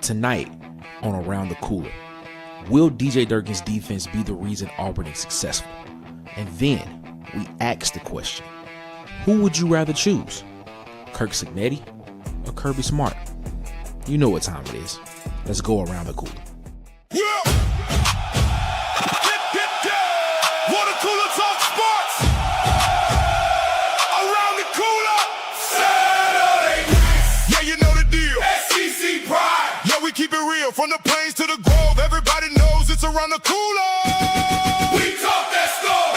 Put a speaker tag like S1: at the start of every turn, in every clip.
S1: Tonight on Around the Cooler, will DJ Durkin's defense be the reason Auburn is successful? And then we ask the question, who would you rather choose? Curt Cignetti or Kirby Smart? You know what time it is. Let's go Around the Cooler.
S2: Water Cooler Talk Sports. Around the Cooler. Saturday nights. Yeah, you know the deal. SEC pride. Yeah, we keep it real. From the plains to the grove, everybody knows it's Around the Cooler. We talk that score.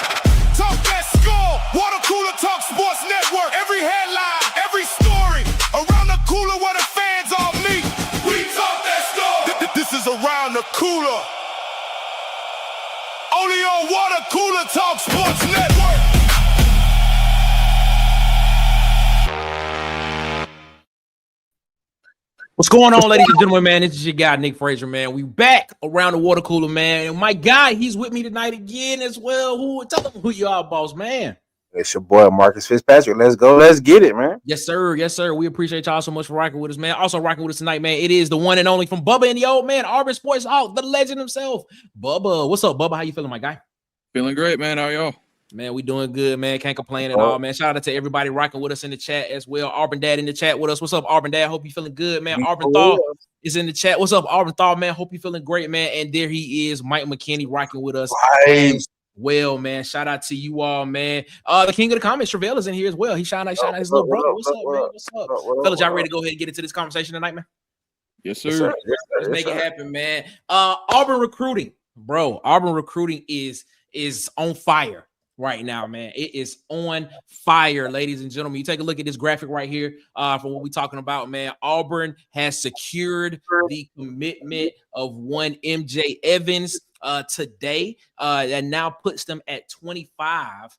S2: Talk that score. Water Cooler Talk Sports Network. Every headline, every story. Around the Cooler where the fans all meet. We talk that score. This is Around the Cooler. Only on Water Cooler Talk Sports Network.
S1: What's going on, ladies and gentlemen, man? This is your guy, Nick Frazier, man. We back Around the Water Cooler, man. And my guy, he's with me tonight again as well. Tell him who you are, boss, man.
S3: It's your boy, Marcus Fitzpatrick. Let's go. Let's get it, man.
S1: Yes, sir. Yes, sir. We appreciate y'all so much for rocking with us, man. Also rocking with us tonight, man. It is the one and only from Bubba and the old man, Auburn Sports Hawk, the legend himself. Bubba, what's up, Bubba? How you feeling, my guy?
S4: Feeling great, man. How are y'all?
S1: Man, we doing good, man. Can't complain at all, man. Shout out to everybody rocking with us in the chat as well. Auburn Dad in the chat with us. What's up, Auburn Dad? Hope you feeling good, man. Auburn Thaw is in the chat. What's up, Auburn Thaw, man? Hope you feeling great, man. And there he is, Mike McKinney, rocking with us. Well, man, shout out to you all, man. The king of the comments, Travell, is in here as well. He's shouting out his little brother. What's up, man? What's up? Fellas, y'all ready to go ahead and get into this conversation tonight, man?
S4: Yes, sir.
S1: Let's make it happen, man. Auburn recruiting, bro. Auburn recruiting is on fire right now, man. It is on fire, ladies and gentlemen. You take a look at this graphic right here from what we're talking about, man. Auburn has secured the commitment of one MJ Evans today. That now puts them at 25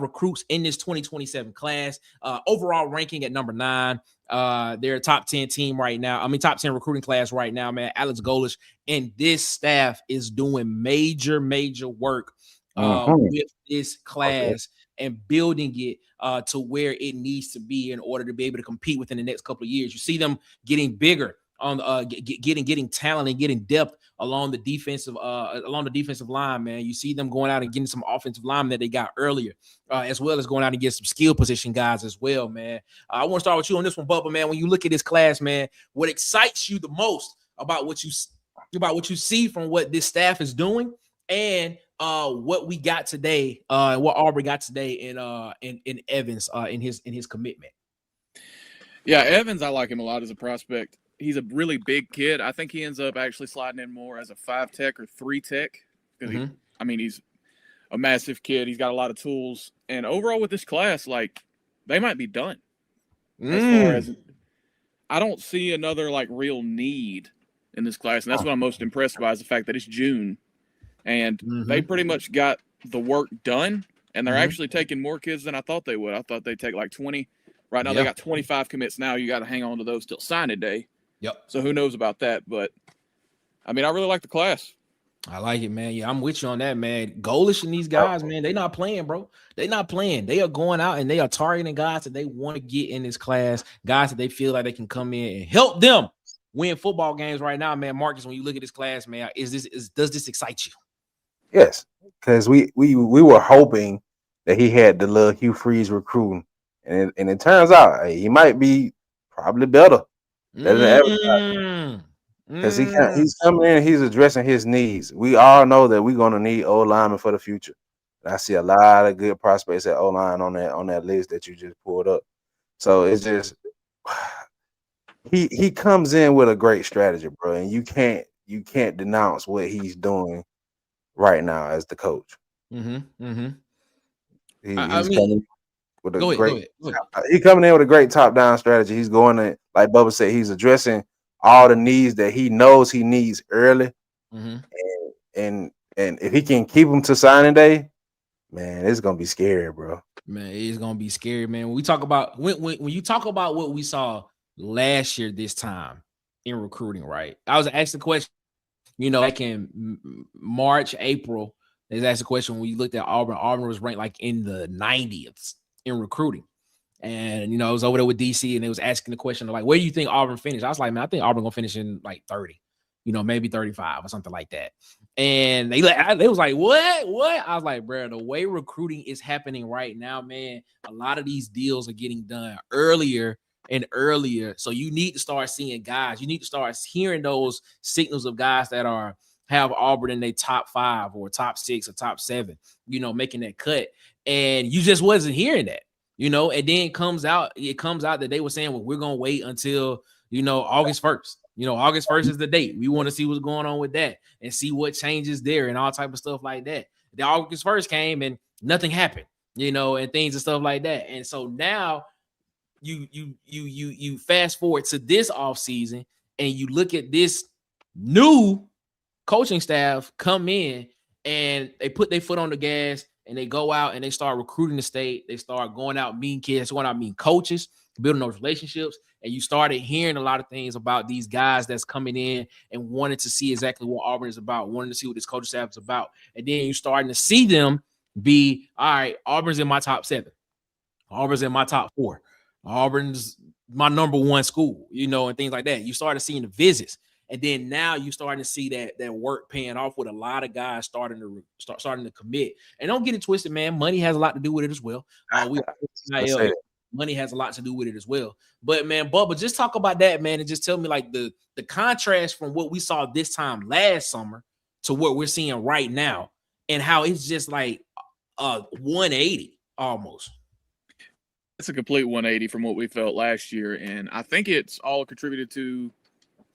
S1: recruits in this 2027 class. Overall ranking at number 9. They're a top 10 team right now. I mean, top 10 recruiting class right now, man. Alex Golesh and this staff is doing major work with this class and building it to where it needs to be in order to be able to compete within the next couple of years. You see them getting bigger on getting talent and getting depth along the defensive line, man. You see them going out and getting some offensive linemen that they got earlier, as well as going out and get some skill position guys as well, man. I want to start with you on this one, Bubba, man. When you look at this class, man, what excites you the most about what you see from what this staff is doing and what we got today, what Auburn got today in Evans in his commitment?
S4: Yeah, Evans, I like him a lot as a prospect. He's a really big kid. I think he ends up actually sliding in more as a 5 tech or 3 tech because he's a massive kid. He's got a lot of tools, and overall with this class, like they might be done. As far as I don't see another like real need in this class, and that's what I'm most impressed by is the fact that it's June, and they pretty much got the work done, and they're actually taking more kids than I thought they would. I thought they'd take like 20. Right now they got 25 commits. Now you got to hang on to those till signing day. Yep. So who knows about that? But I mean, I really like the class.
S1: I like it, man. Yeah, I'm with you on that, man. Golesh and these guys, man, they not playing, bro. They not playing. They are going out and they are targeting guys that they want to get in this class, guys that they feel like they can come in and help them win football games right now, man. Marcus, when you look at this class, man, does this excite you?
S3: Yes, because we were hoping that he had the little Hugh Freeze recruiting, and it turns out he might be probably better. Because he's coming in, he's addressing his needs. We all know that we're gonna need O linemen for the future. And I see a lot of good prospects at O line on that list that you just pulled up. So it's just he comes in with a great strategy, bro, and you can't denounce what he's doing right now as the coach.
S1: He's
S3: coming in with a great top-down strategy. He's going to, like Bubba said, he's addressing all the needs that he knows he needs early. And if he can keep them to signing day, man, it's gonna be scary, bro.
S1: Man, it's gonna be scary, man. When we talk about when you talk about what we saw last year this time in recruiting, right? I was asked the question, back in March, April. They asked the question when we looked at Auburn. Auburn was ranked like in the 90th in recruiting. And, you know, I was over there with DC and they was asking the question, like, where do you think Auburn finished? I was like, man, I think Auburn going to finish in like 30, you know, maybe 35 or something like that. And they was like, what? I was like, bro, the way recruiting is happening right now, man, a lot of these deals are getting done earlier and earlier. So you need to start seeing guys. You need to start hearing those signals of guys that have Auburn in their top 5 or top 6 or top 7, you know, making that cut. And you just wasn't hearing that, you know, and then it comes out that they were saying, well, we're going to wait until, you know, August 1st. You know, August 1st is the date. We want to see what's going on with that and see what changes there and all type of stuff like that. The August 1st came and nothing happened, you know, and things and stuff like that. And so now you fast forward to this offseason and you look at this new coaching staff come in and they put their foot on the gas and they go out and they start recruiting the state. They start going out meeting kids, going out meeting coaches, building those relationships. And you started hearing a lot of things about these guys that's coming in and wanted to see exactly what Auburn is about, wanting to see what this coaching staff is about. And then you're starting to see them be, all right, Auburn's in my top 7. Auburn's in my top 4. Auburn's my number 1 school, you know, and things like that. You started seeing the visits. And then now you're starting to see that work paying off with a lot of guys starting to commit. And don't get it twisted, man. Money has a lot to do with it as well. Money has a lot to do with it as well. But, man, Bubba, just talk about that, man, and just tell me, like, the contrast from what we saw this time last summer to what we're seeing right now and how it's just like 180 almost.
S4: It's a complete 180 from what we felt last year, and I think it's all contributed to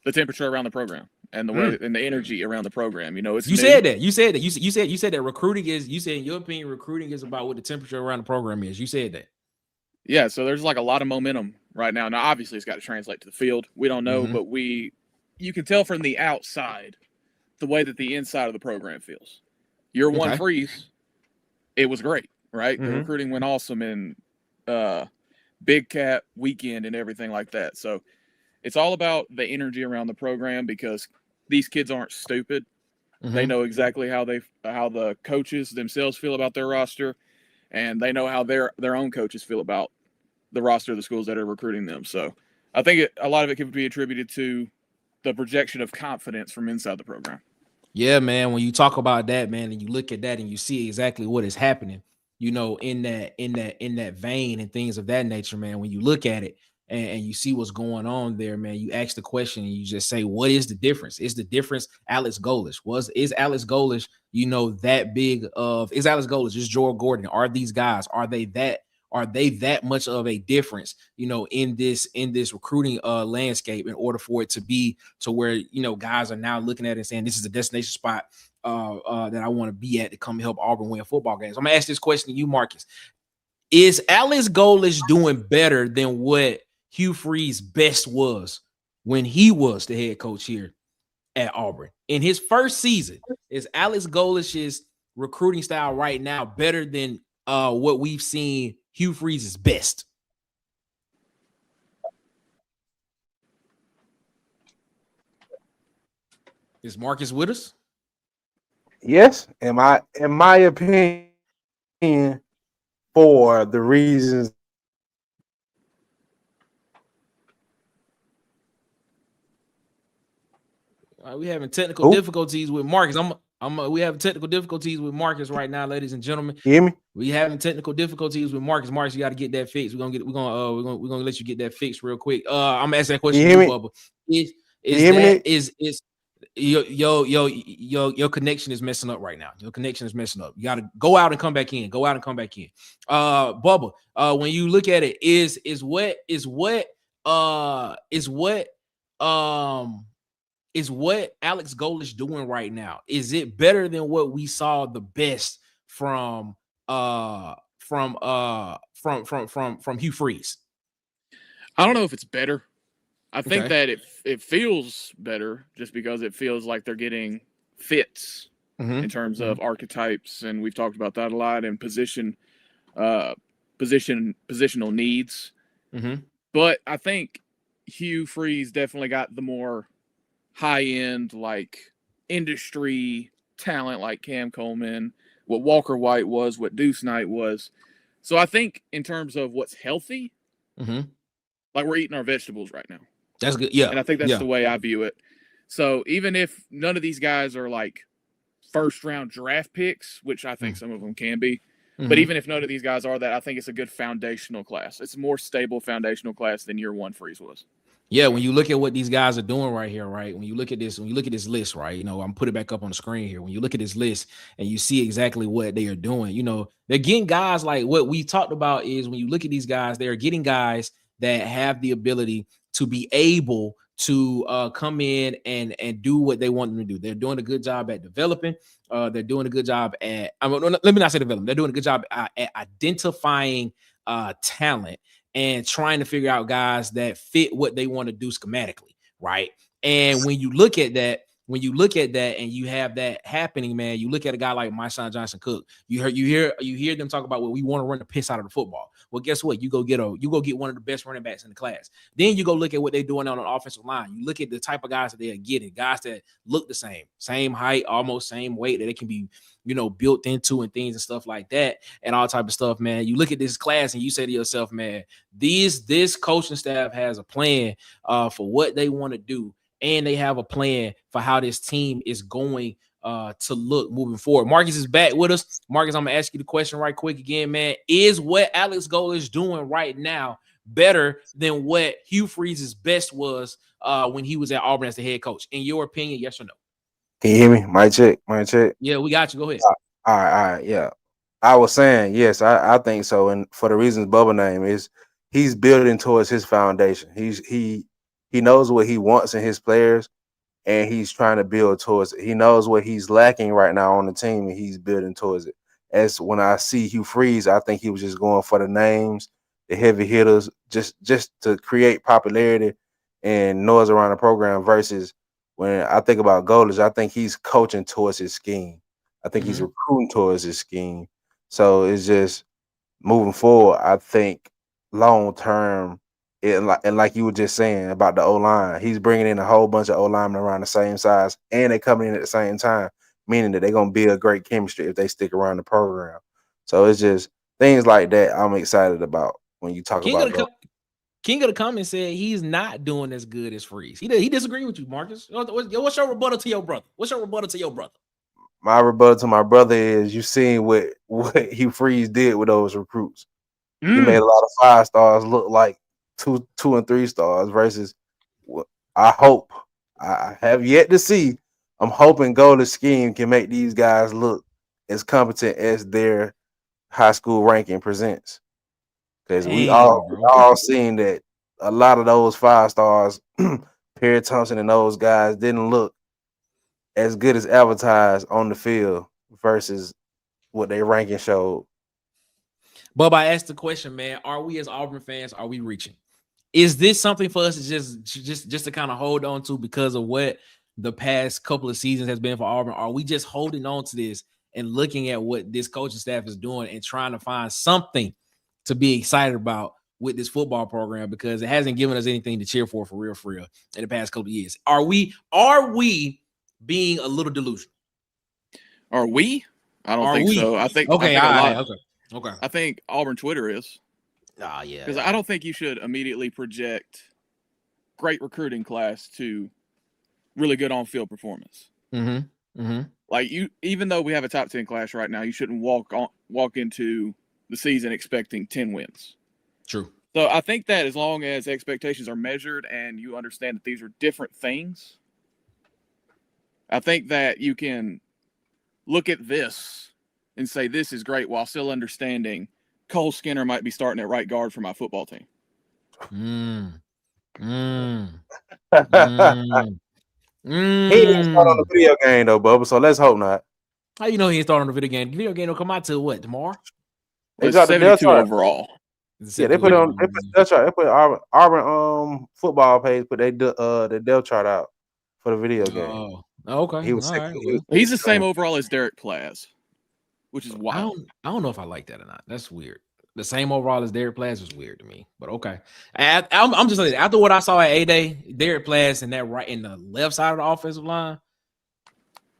S4: the temperature around the program and the way and the energy around the program. You know, it's
S1: you said that recruiting is, you said in your opinion, recruiting is about what the temperature around the program is. You said that.
S4: Yeah, so there's like a lot of momentum right now. Now, obviously, it's got to translate to the field. We don't know, but you can tell from the outside the way that the inside of the program feels. Year one freeze, it was great, right? The recruiting went awesome in Big Cat weekend and everything like that. So it's all about the energy around the program because these kids aren't stupid. They know exactly how the coaches themselves feel about their roster, and they know how their own coaches feel about the roster of the schools that are recruiting them. So I think a lot of it can be attributed to the projection of confidence from inside the program.
S1: Yeah, man. When you talk about that, man, and you look at that and you see exactly what is happening, you know, in that vein and things of that nature, man, when you look at it and you see what's going on there, man, you ask the question and you just say, what is the difference? Is the difference Alex Golesh? Is Alex Golesh, you know, that big of, is Alex Golesh, is Joel Gordon? Are these guys, are they that much of a difference, you know, in this recruiting landscape in order for it to be to where, you know, guys are now looking at it and saying, this is a destination spot that I want to be at to come help Auburn win football games? I'm gonna ask this question to you, Marcus. Is Alex Golesh doing better than what Hugh Freeze's best was when he was the head coach here at Auburn? In his first season, is Alex Golesh's recruiting style right now better than what we've seen Hugh Freeze's best? Is Marcus with us?
S3: Yes, in my opinion, for the reasons.
S1: We having technical difficulties with Marcus. We having technical difficulties with Marcus right now, ladies and gentlemen.
S3: You hear me?
S1: We having technical difficulties with Marcus. Marcus, you got to get that fixed. We're gonna let you get that fixed real quick. I'm gonna ask that question to you, Bubba. Is your connection is messing up right now? Your connection is messing up. You got to go out and come back in. Bubba, when you look at it, is what Alex Golesh doing right now? Is it better than what we saw the best from Hugh Freeze?
S4: I don't know if it's better. I think that it feels better just because it feels like they're getting fits in terms of archetypes, and we've talked about that a lot, and positional needs. But I think Hugh Freeze definitely got the more high-end, like, industry talent like Cam Coleman, what Walker White was, what Deuce Knight was. So I think in terms of what's healthy,
S1: Mm-hmm.
S4: like we're eating our vegetables right now.
S1: That's good. Yeah.
S4: And I think that's the way I view it. So even if none of these guys are like first round draft picks, which I think some of them can be, but even if none of these guys are that, I think it's a good foundational class. It's a more stable foundational class than year one Freeze was.
S1: Yeah, when you look at what these guys are doing right here, right? When you look at this list, right? You know, I'm put it back up on the screen here. When you look at this list and you see exactly what they are doing, you know, they're getting guys like what we talked about is when you look at these guys, they're getting guys that have the ability to be able to come in and do what they want them to do. They're doing a good job at developing. They're doing a good job at, let me not say development. They're doing a good job at identifying talent and trying to figure out guys that fit what they want to do schematically, right? And when you look at that and you have that happening, man, you look at a guy like Marshawn Johnson Cook. You hear them talk about, well, we want to run the piss out of the football. Well, guess what? You go get one of the best running backs in the class. Then you go look at what they're doing on an offensive line. You look at the type of guys that they are getting, guys that look the same height, almost same weight, that they can be, you know, built into and things and stuff like that and all type of stuff, man. You look at this class and you say to yourself, man, this coaching staff has a plan for what they want to do, and they have a plan for how this team is going to look moving forward. Marcus is back with us. Marcus, I'm gonna ask you the question right quick again, man. Is what Alex Golesh is doing right now better than what Hugh Freeze's best was when he was at Auburn as the head coach? In your opinion, yes or no?
S3: Can you hear me? Mic check.
S1: Yeah, we got you. Go ahead.
S3: All right, yeah. I was saying, yes, I think so. And for the reasons Bubba named is he's building towards his foundation. He knows what he wants in his players, and he's trying to build towards it. He knows what he's lacking right now on the team, and he's building towards it. As when I see Hugh Freeze, I think he was just going for the names, the heavy hitters, just to create popularity and noise around the program versus when I think about Golesh, I think he's coaching towards his scheme. I think he's recruiting towards his scheme. So it's just moving forward. I think long term, and like you were just saying about the O-line, he's bringing in a whole bunch of O-linemen around the same size, and they're coming in at the same time, meaning that they're going to build great chemistry if they stick around the program. So it's just things like that I'm excited about when you talk about
S1: King of the Comments said he's not doing as good as Freeze. He disagreed with you, Marcus. What's your rebuttal to your brother?
S3: My rebuttal to my brother is you seen what Hugh Freeze did with those recruits. He made a lot of 5 stars look like 2 and 3 stars versus I have yet to see. I'm hoping Golden scheme can make these guys look as competent as their high school ranking presents. Because we all seen that a lot of those 5 stars, Perry Thompson and those guys didn't look as good as advertised on the field versus what their ranking showed.
S1: Bub, I asked the question, man, are we as Auburn fans, are we reaching? Is this something for us to just to kind of hold on to because of what the past couple of seasons has been for Auburn? Are we just holding on to this and looking at what this coaching staff is doing and trying to find something to be excited about with this football program, because it hasn't given us anything to cheer for real in the past couple of years? Are we being a little delusional?
S4: Are we? I don't think so. I think
S1: okay.
S4: I think Auburn Twitter is.
S1: Oh yeah.
S4: Because I don't think you should immediately project great recruiting class to really good on-field performance. Like even though we have a top 10 class right now, you shouldn't walk into the season expecting 10 wins.
S1: True.
S4: So I think that as long as expectations are measured and you understand that these are different things, I think that you can look at this and say this is great while still understanding Cole Skinner might be starting at right guard for my football team.
S3: He didn't start on the video game though, Bubba. So let's hope not.
S1: How you know he didn't start on the video game? The video game will come out till what, tomorrow?
S3: They got 72
S4: overall.
S3: Yeah, they put on. They put the depth chart. They put Auburn football page. Put the depth chart out for the video game.
S1: Oh, okay.
S3: He was
S4: He's the same overall as Derek Plaz, which is wild.
S1: I don't know if I like that or not. That's weird. The same overall as Derek Plaz was weird to me, but okay. I'm just saying, after what I saw at A-Day, Derek Plaz and that right in the left side of the offensive line,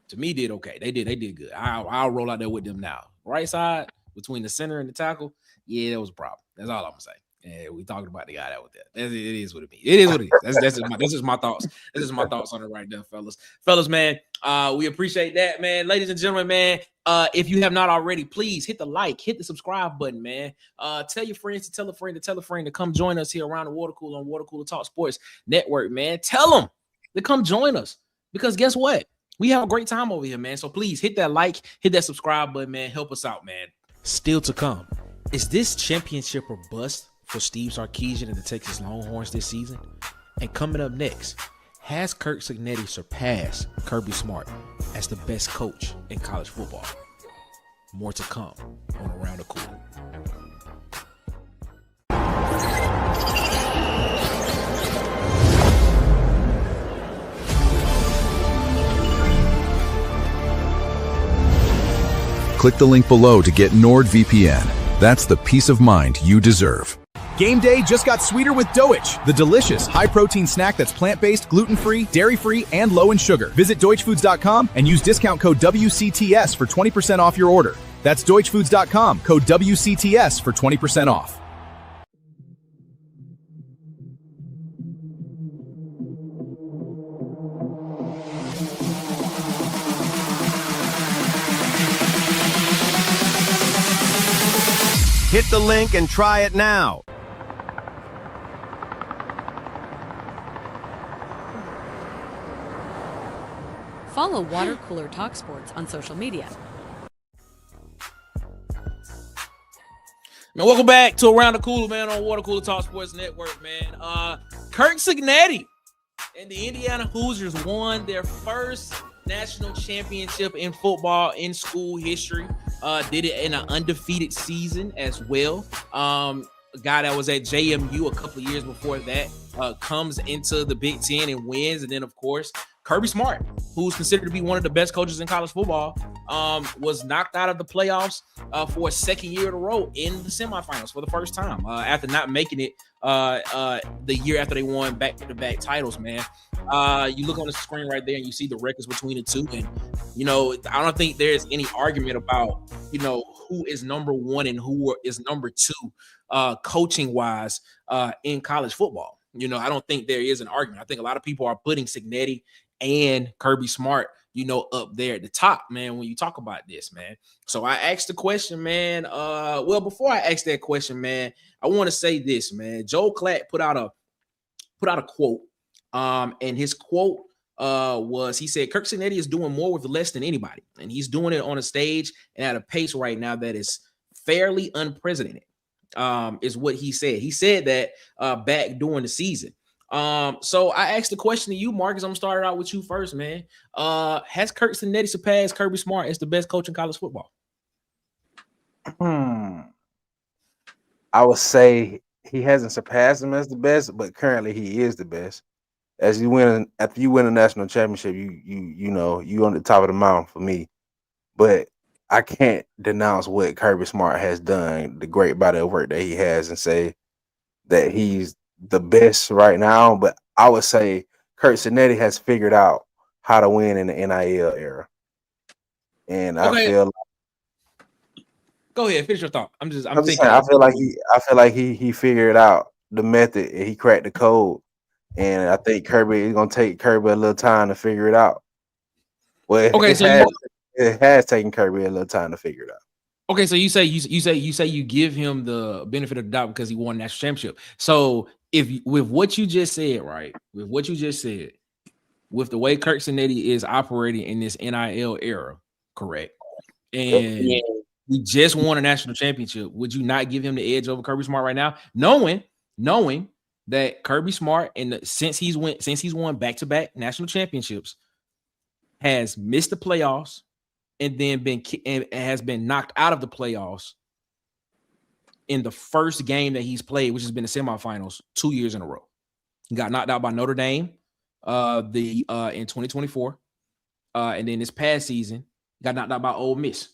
S1: to me, did okay. They did good. I'll roll out there with them now. Right side between the center and the tackle, Yeah, that was a problem. That's all I'm gonna say. Yeah, we talking about the guy that was there. It is what it means. It is what it is. That's just my thoughts. This is my thoughts on it right there, fellas. Fellas, man, we appreciate that, man. Ladies and gentlemen, man, if you have not already, please hit the like, hit the subscribe button, man. Tell your friends to tell a friend to tell a friend to come join us here around the Water Cooler on Water Cooler Talk Sports Network, man. Tell them to come join us because guess what? We have a great time over here, man. So please hit that like, hit that subscribe button, man. Help us out, man. Still to come. Is this championship or bust for Steve Sarkisian and the Texas Longhorns this season? And coming up next, has Curt Cignetti surpassed Kirby Smart as the best coach in college football? More to come on Around the Cooler.
S5: Click the link below to get NordVPN. That's the peace of mind you deserve.
S6: Game day just got sweeter with Deutsch, the delicious, high-protein snack that's plant-based, gluten-free, dairy-free, and low in sugar. Visit DeutschFoods.com and use discount code WCTS for 20% off your order. That's DeutschFoods.com, code WCTS for 20% off.
S7: Hit the link and try it now.
S8: Follow Water Cooler Talk Sports on social media.
S1: Man, welcome back to Around the Cooler, man, on Water Cooler Talk Sports Network, man. Curt Cignetti and the Indiana Hoosiers won their first national championship in football in school history. Did it in an undefeated season as well. A guy that was at JMU a couple of years before that comes into the Big Ten and wins. And then, of course, Kirby Smart, who's considered to be one of the best coaches in college football, was knocked out of the playoffs for a second year in a row in the semifinals for the first time after not making it the year after they won back-to-back titles, man. You look on the screen right there and you see the records between the two. And, you know, I don't think there's any argument about, you know, who is number one and who is number two coaching-wise in college football. You know, I don't think there is an argument. I think a lot of people are putting Cignetti and Kirby Smart, you know, up there at the top, man, when you talk about this, man. So I asked the question, man. Well, before I ask that question, man, I want to say this, man. Joel Klatt put out a quote. And his quote was, he said, Curt Cignetti is doing more with less than anybody. And he's doing it on a stage and at a pace right now that is fairly unprecedented, is what he said. He said that back during the season. So I asked the question to you, Marcus. I'm gonna start out with you first, man. Has Curt Cignetti surpassed Kirby Smart as the best coach in college football?
S3: I would say he hasn't surpassed him as the best, but currently he is the best. As you win, after you win a national championship, you know you on the top of the mountain for me. But I can't denounce what Kirby Smart has done, the great body of work that he has, and say that he's the best right now. But I would say Curt Cignetti has figured out how to win in the NIL era, and I feel like,
S1: go ahead, finish your thought. I'm thinking.
S3: Saying, I feel like he figured out the method and he cracked the code. And I think Kirby is gonna take Kirby a little time to figure it out. Well, it has taken Kirby a little time to figure it out.
S1: Okay, so you say you give him the benefit of the doubt because he won a national championship. So with what you just said, right? With what you just said, with the way Curt Cignetti is operating in this NIL era, correct? And he just won a national championship. Would you not give him the edge over Kirby Smart right now, knowing that Kirby Smart, since he's won back-to-back national championships, has missed the playoffs and then has been knocked out of the playoffs in the first game that he's played, which has been the semifinals 2 years in a row. He got knocked out by Notre Dame in 2024, and then this past season got knocked out by Ole Miss.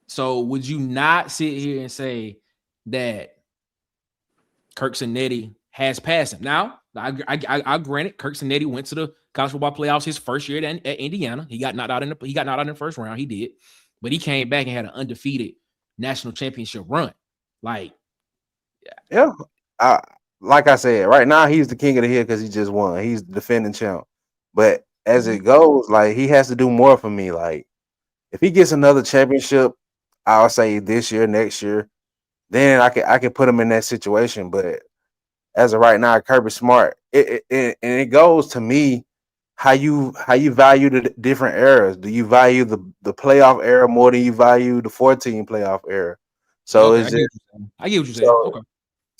S1: So would you not sit here and say that Curt Cignetti has passed him? Now, I granted Curt Cignetti went to the college football playoffs his first year at Indiana. He got knocked out in the first round. He did, but he came back and had an undefeated national championship run. Like,
S3: Yeah. Like I said, right now he's the king of the hill because he just won. He's the defending champ. But as it goes, like he has to do more for me. Like if he gets another championship, I'll say this year, next year, then I can put him in that situation. But as of right now, Kirby Smart, it goes to me how you value the different eras. Do you value the playoff era more than you value the 14 playoff era? So
S1: okay,
S3: it's just
S1: I get what you're saying.
S3: so
S1: Okay.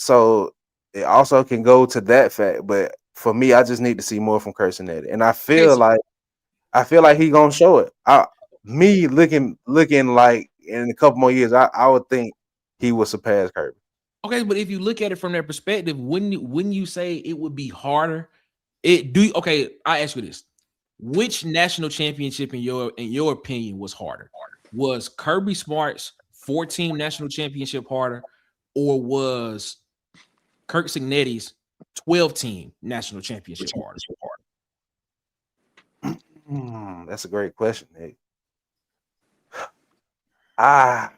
S3: so it also can go to that fact. But for me, I just need to see more from Curt Cignetti. And I feel like he gonna show it. Me looking like in a couple more years, I would think he will surpass Kirby.
S1: Okay, but if you look at it from that perspective, wouldn't you say it would be harder? Okay, I ask you this. Which national championship in your opinion was harder? Was Kirby Smart's 14 national championship harder, or was Curt Cignetti's 12-team national championship harder?
S3: That's a great question, Nick. I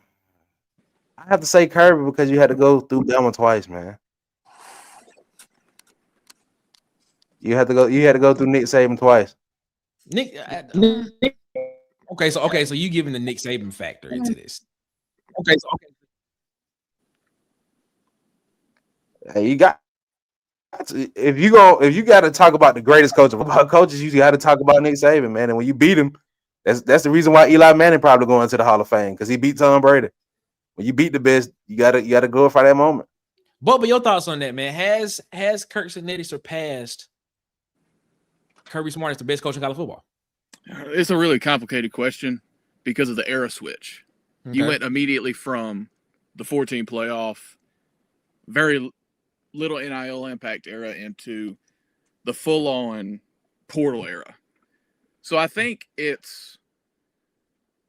S3: have to say Kirby because you had to go through Bama twice, man. You had to go through Nick Saban twice.
S1: Nick, so you giving the Nick Saban factor into this? Okay.
S3: Hey, you got if you got to talk about the greatest coach of all coaches, you got to talk about Nick Saban, man. And when you beat him, that's the reason why Eli Manning probably going to the Hall of Fame because he beat Tom Brady. When you beat the best, you gotta glorify that moment.
S1: But your thoughts on that, man? Has Curt Cignetti surpassed Kirby Smart as the best coach in college football?
S4: It's a really complicated question because of the era switch. Okay. You went immediately from the 14 playoff, very little NIL impact era into the full-on portal era. So I think it's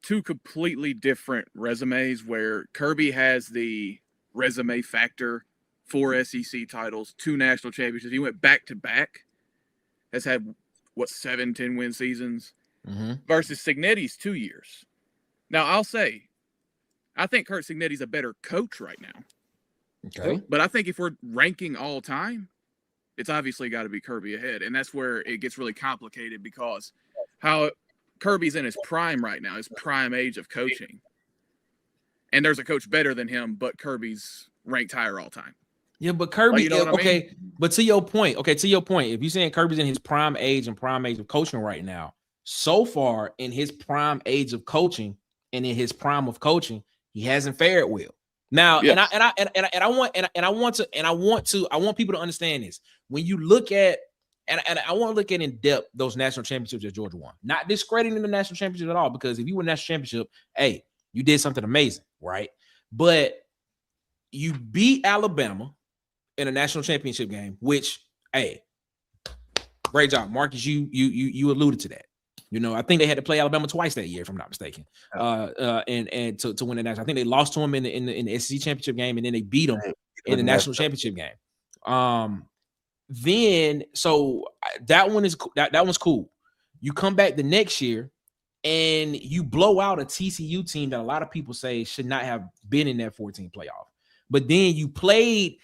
S4: two completely different resumes where Kirby has the resume factor, 4 SEC titles, 2 national championships. He went back-to-back, has had, 7-10 win seasons, versus Cignetti's 2 years. Now, I'll say, I think Curt Cignetti's a better coach right now.
S1: Okay.
S4: But I think if we're ranking all time, it's obviously got to be Kirby ahead. And that's where it gets really complicated because how Kirby's in his prime right now, his prime age of coaching. And there's a coach better than him, but Kirby's ranked higher all time.
S1: Yeah, but Kirby,
S4: you know what I mean?
S1: But to your point, if you're saying Kirby's in his prime age and prime age of coaching right now, so far in his prime age of coaching and in his prime of coaching, he hasn't fared well. Now, yes. I want people to understand this. When you look at, and I want to look at in depth those national championships that Georgia won, not discrediting the national championship at all, because if you win a national championship, hey, you did something amazing, right? But you beat Alabama in a national championship game, which, hey, great job, Marcus. You alluded to that. You know, I think they had to play Alabama twice that year, if I'm not mistaken. And to win the national, I think they lost to them in the SEC championship game, and then they beat them in the national championship game. Then so that one's cool. You come back the next year and you blow out a TCU team that a lot of people say should not have been in that 14 playoff. But then you played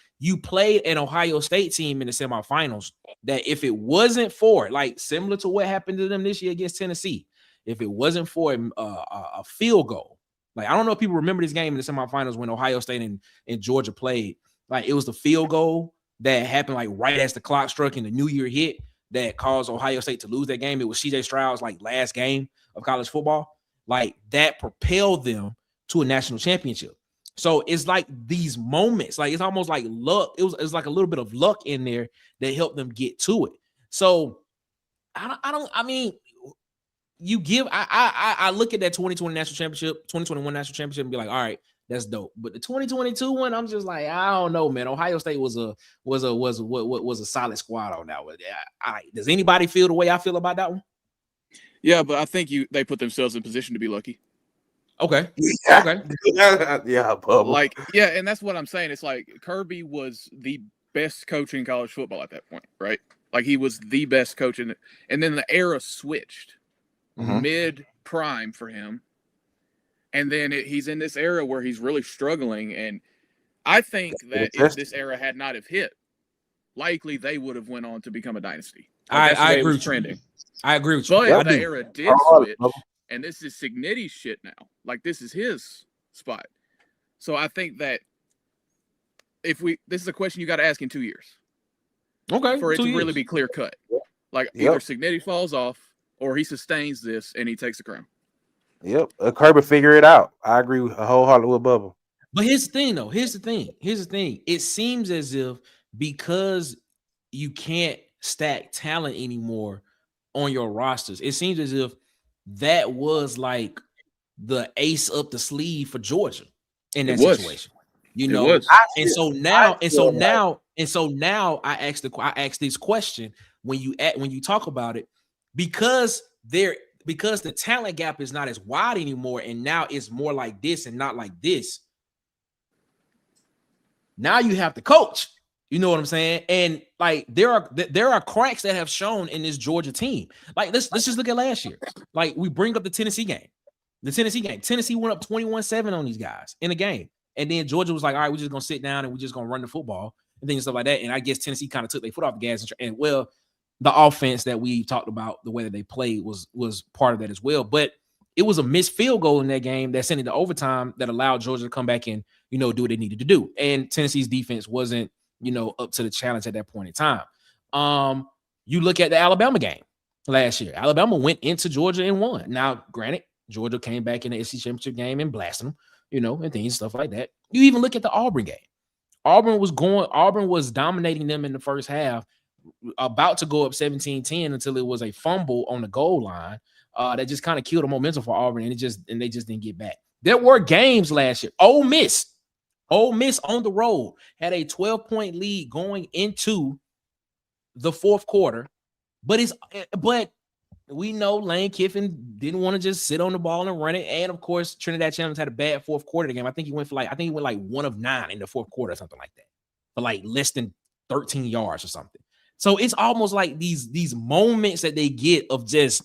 S1: an Ohio State team in the semifinals that if it wasn't for, like similar to what happened to them this year against Tennessee, if it wasn't for a field goal, like I don't know if people remember this game in the semifinals when Ohio State and Georgia played, like it was the field goal that happened like right as the clock struck and the New Year hit that caused Ohio State to lose that game. It was CJ Stroud's like last game of college football. Like that propelled them to a national championship. So it's like these moments, like it's almost like luck. It was like a little bit of luck in there that helped them get to it. So I mean, you give, I look at that 2020 national championship, 2021 national championship and be like, all right, that's dope. But the 2022 one, I'm just like, I don't know, man. Ohio State was a solid squad on that one. Does anybody feel the way I feel about that one?
S4: Yeah, but I think they put themselves in position to be lucky.
S1: Okay.
S3: Yeah.
S1: Okay.
S3: Yeah, Bubba.
S4: Like, yeah, and that's what I'm saying. It's like Kirby was the best coach in college football at that point, right? Like he was the best coach in it. And then the era switched mid-prime for him. And then he's in this era where he's really struggling. And I think that if this era had not have hit, likely they would have went on to become a dynasty.
S1: I agree with trending. I agree with you.
S4: But the era did switch, and this is Cignetti's shit now. Like, this is his spot. So I think that this is a question you got to ask in 2 years.
S1: Okay.
S4: For it to really be clear cut. Like, either Cignetti falls off or he sustains this and he takes the crown.
S3: Yep. Kirby figure it out. I agree wholeheartedly with Bubba.
S1: But here's the thing, though. Here's the thing. It seems as if because you can't stack talent anymore on your rosters, it seems as if that was like the ace up the sleeve for Georgia in that situation. You know, so now I ask this question when you talk about it, because the talent gap is not as wide anymore, and now it's more like this and not like this. Now you have to coach. You know what I'm saying? And like there are cracks that have shown in this Georgia team. Like let's just look at last year. Like we bring up the Tennessee game. Tennessee went up 21-7 on these guys in a game. And then Georgia was like, all right, we're just gonna sit down and we're just gonna run the football and things stuff like that. And I guess Tennessee kind of took their foot off the gas and well, the offense that we talked about, the way that they played was part of that as well. But it was a missed field goal in that game that sent it to overtime that allowed Georgia to come back and, you know, do what they needed to do. And Tennessee's defense wasn't, you know, up to the challenge at that point in time. You look at the Alabama game last year. Alabama went into Georgia and won. Now, granted, Georgia came back in the SEC championship game and blasted them, you know, and things, stuff like that. You even look at the Auburn game. Auburn was dominating them in the first half, about to go up 17-10 until it was a fumble on the goal line that just kind of killed the momentum for Auburn, and they just didn't get back. There were games last year. Ole Miss on the road had a 12-point lead going into the fourth quarter, but we know Lane Kiffin didn't want to just sit on the ball and run it, and of course Trinidad Challenge had a bad fourth quarter of the game. I think he went like 1 of 9 in the fourth quarter or something like that, for like less than 13 yards or something. So it's almost like these moments that they get of just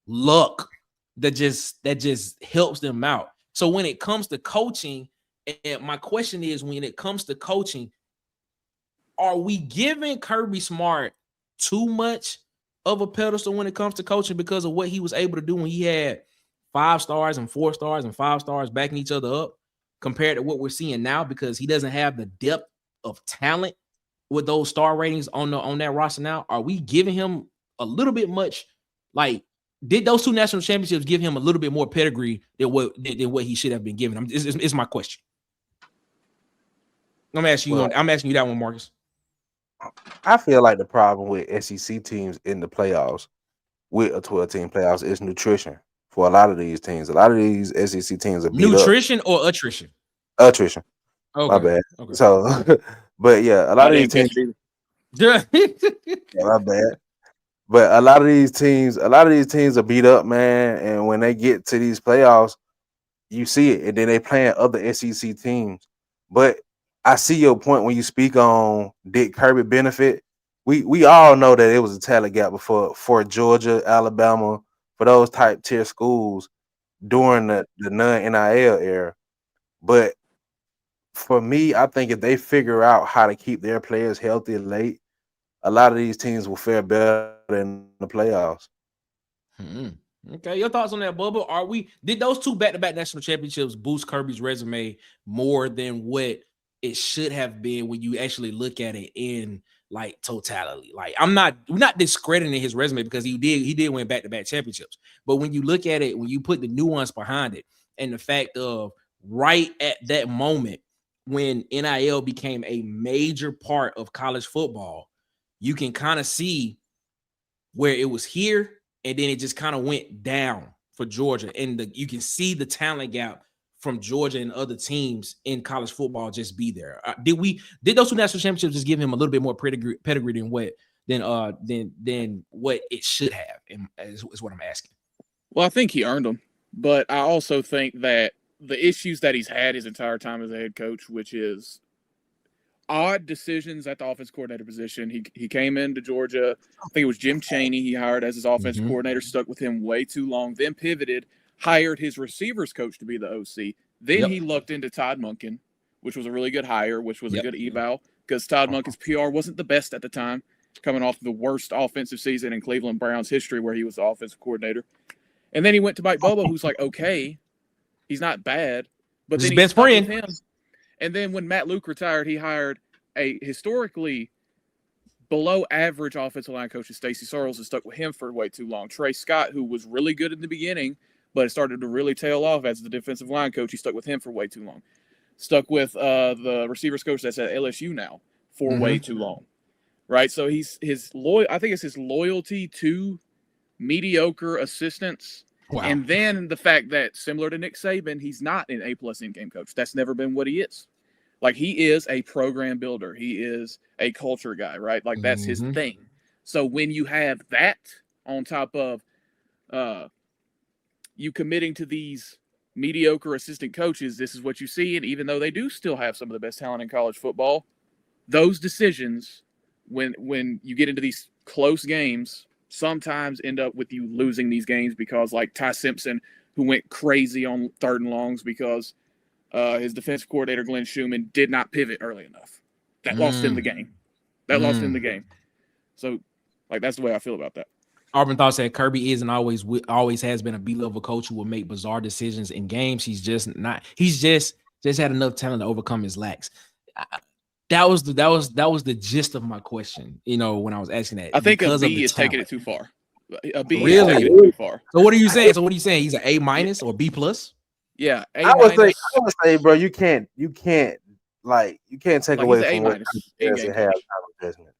S1: luck that just helps them out. So when it comes to coaching, and my question is, when it comes to coaching, are we giving Kirby Smart too much of a pedestal when it comes to coaching because of what he was able to do when he had 5 stars and 4 stars and 5 stars backing each other up compared to what we're seeing now, because he doesn't have the depth of talent with those star ratings on that roster now? Are we giving him a little bit much? Like, did those 2 national championships give him a little bit more pedigree than what he should have been given? It's my question. I'm asking you that one, Marcus.
S3: I feel like the problem with SEC teams in the playoffs, with a 12-team playoffs, is nutrition for a lot of these teams. A lot of these SEC teams are beat
S1: nutrition up. Or attrition?
S3: Attrition.
S1: Okay.
S3: My bad.
S1: Okay.
S3: So, but yeah, a lot of these teams. Yeah, my bad. But a lot of these teams are beat up, man. And when they get to these playoffs, you see it, and then they playing other SEC teams. But I see your point when you speak on did Kirby benefit. We all know that it was a talent gap before for Georgia, Alabama, for those type tier schools during the non-NIL era. But for me, I think if they figure out how to keep their players healthy late, a lot of these teams will fare better in the playoffs.
S1: Okay, your thoughts on that, Bubba? Did those 2 back-to-back national championships boost Kirby's resume more than what it should have been when you actually look at it in like totality? Like, we're not discrediting his resume, because he did win back-to-back championships. But when you look at it, when you put the nuance behind it, and the fact of right at that moment when NIL became a major part of college football, you can kind of see where it was here, and then it just kind of went down for Georgia. And you can see the talent gap from Georgia and other teams in college football just be there. Did those 2 national championships just give him a little bit more pedigree than what it should have? Is what I'm asking.
S4: Well, I think he earned them, but I also think that the issues that he's had his entire time as a head coach, which is odd decisions at the offense coordinator position. He came into Georgia. I think it was Jim Chaney he hired as his offensive coordinator, stuck with him way too long, then pivoted, hired his receivers coach to be the OC. Then he lucked into Todd Monken, which was a really good hire, which was a good eval, because Todd Monken's PR wasn't the best at the time, coming off the worst offensive season in Cleveland Browns history where he was the offensive coordinator. And then he went to Mike Bobo, who's like, okay, he's not bad, but then
S1: his best friend.
S4: Him. And then when Matt Luke retired, he hired a historically below average offensive line coach, Stacey Searles, and stuck with him for way too long. Trey Scott, who was really good in the beginning, but it started to really tail off as the defensive line coach, he stuck with him for way too long. Stuck with the receivers coach that's at LSU now for way too long, right? So I think it's his loyalty to mediocre assistants, and then the fact that, similar to Nick Saban, he's not an A+ in-game coach. That's never been what he is. Like, he is a program builder. He is a culture guy, right? Like, that's his thing. So when you have that on top of you committing to these mediocre assistant coaches, this is what you see. And even though they do still have some of the best talent in college football, those decisions, when you get into these close games, sometimes end up with you losing these games because, like Ty Simpson, who went crazy on 3rd and longs because his defensive coordinator, Glenn Schumann, did not pivot early enough. That lost him the game. Lost him the game. So, like, that's the way I feel about that.
S1: Auburn thought said Kirby is and always has been a B-level coach who will make bizarre decisions in games. He's just not. He's just had enough talent to overcome his lacks. That was the gist of my question. You know, when I was asking that,
S4: I think a B is taking it too far. A B
S1: really
S4: is taking it too far.
S1: So what are you saying? He's an A- or B+?
S4: Yeah,
S3: I would say, bro, you can't take away from what he has judgment.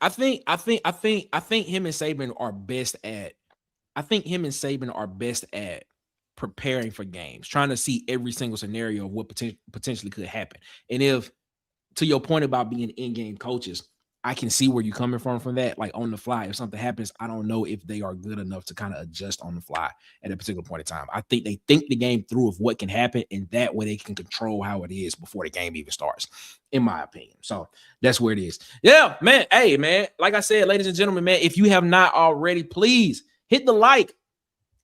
S1: I think him and Saban are best at preparing for games, trying to see every single scenario of what potentially could happen. And if, to your point about being in-game coaches, I can see where you're coming from that. Like, on the fly, if something happens, I don't know if they are good enough to kind of adjust on the fly at a particular point in time. I think they think the game through of what can happen, and that way they can control how it is before the game even starts, in my opinion. So that's where it is. Yeah, man. Hey, man, like I said, ladies and gentlemen, man, if you have not already, please hit the like,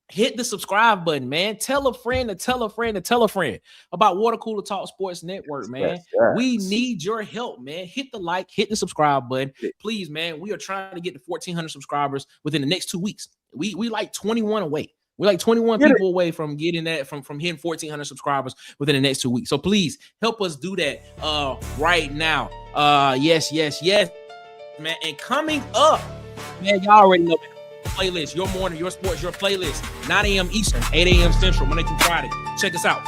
S1: hit the subscribe button, man. Tell a friend to tell a friend to tell a friend about Water Cooler Talk Sports Network, man.
S3: Yes.
S1: We need your help, man. Hit the like, hit the subscribe button. Please, man. We are trying to get to 1,400 subscribers within the next 2 weeks. We like 21 away. We're like 21 people away from getting that, from hitting 1,400 subscribers within the next 2 weeks. So please help us do that right now. Yes, man. And coming up, man, y'all already know that. Playlist, your morning, your sports, your playlist, 9 a.m. Eastern, 8 a.m. Central, Monday through Friday. Check us out.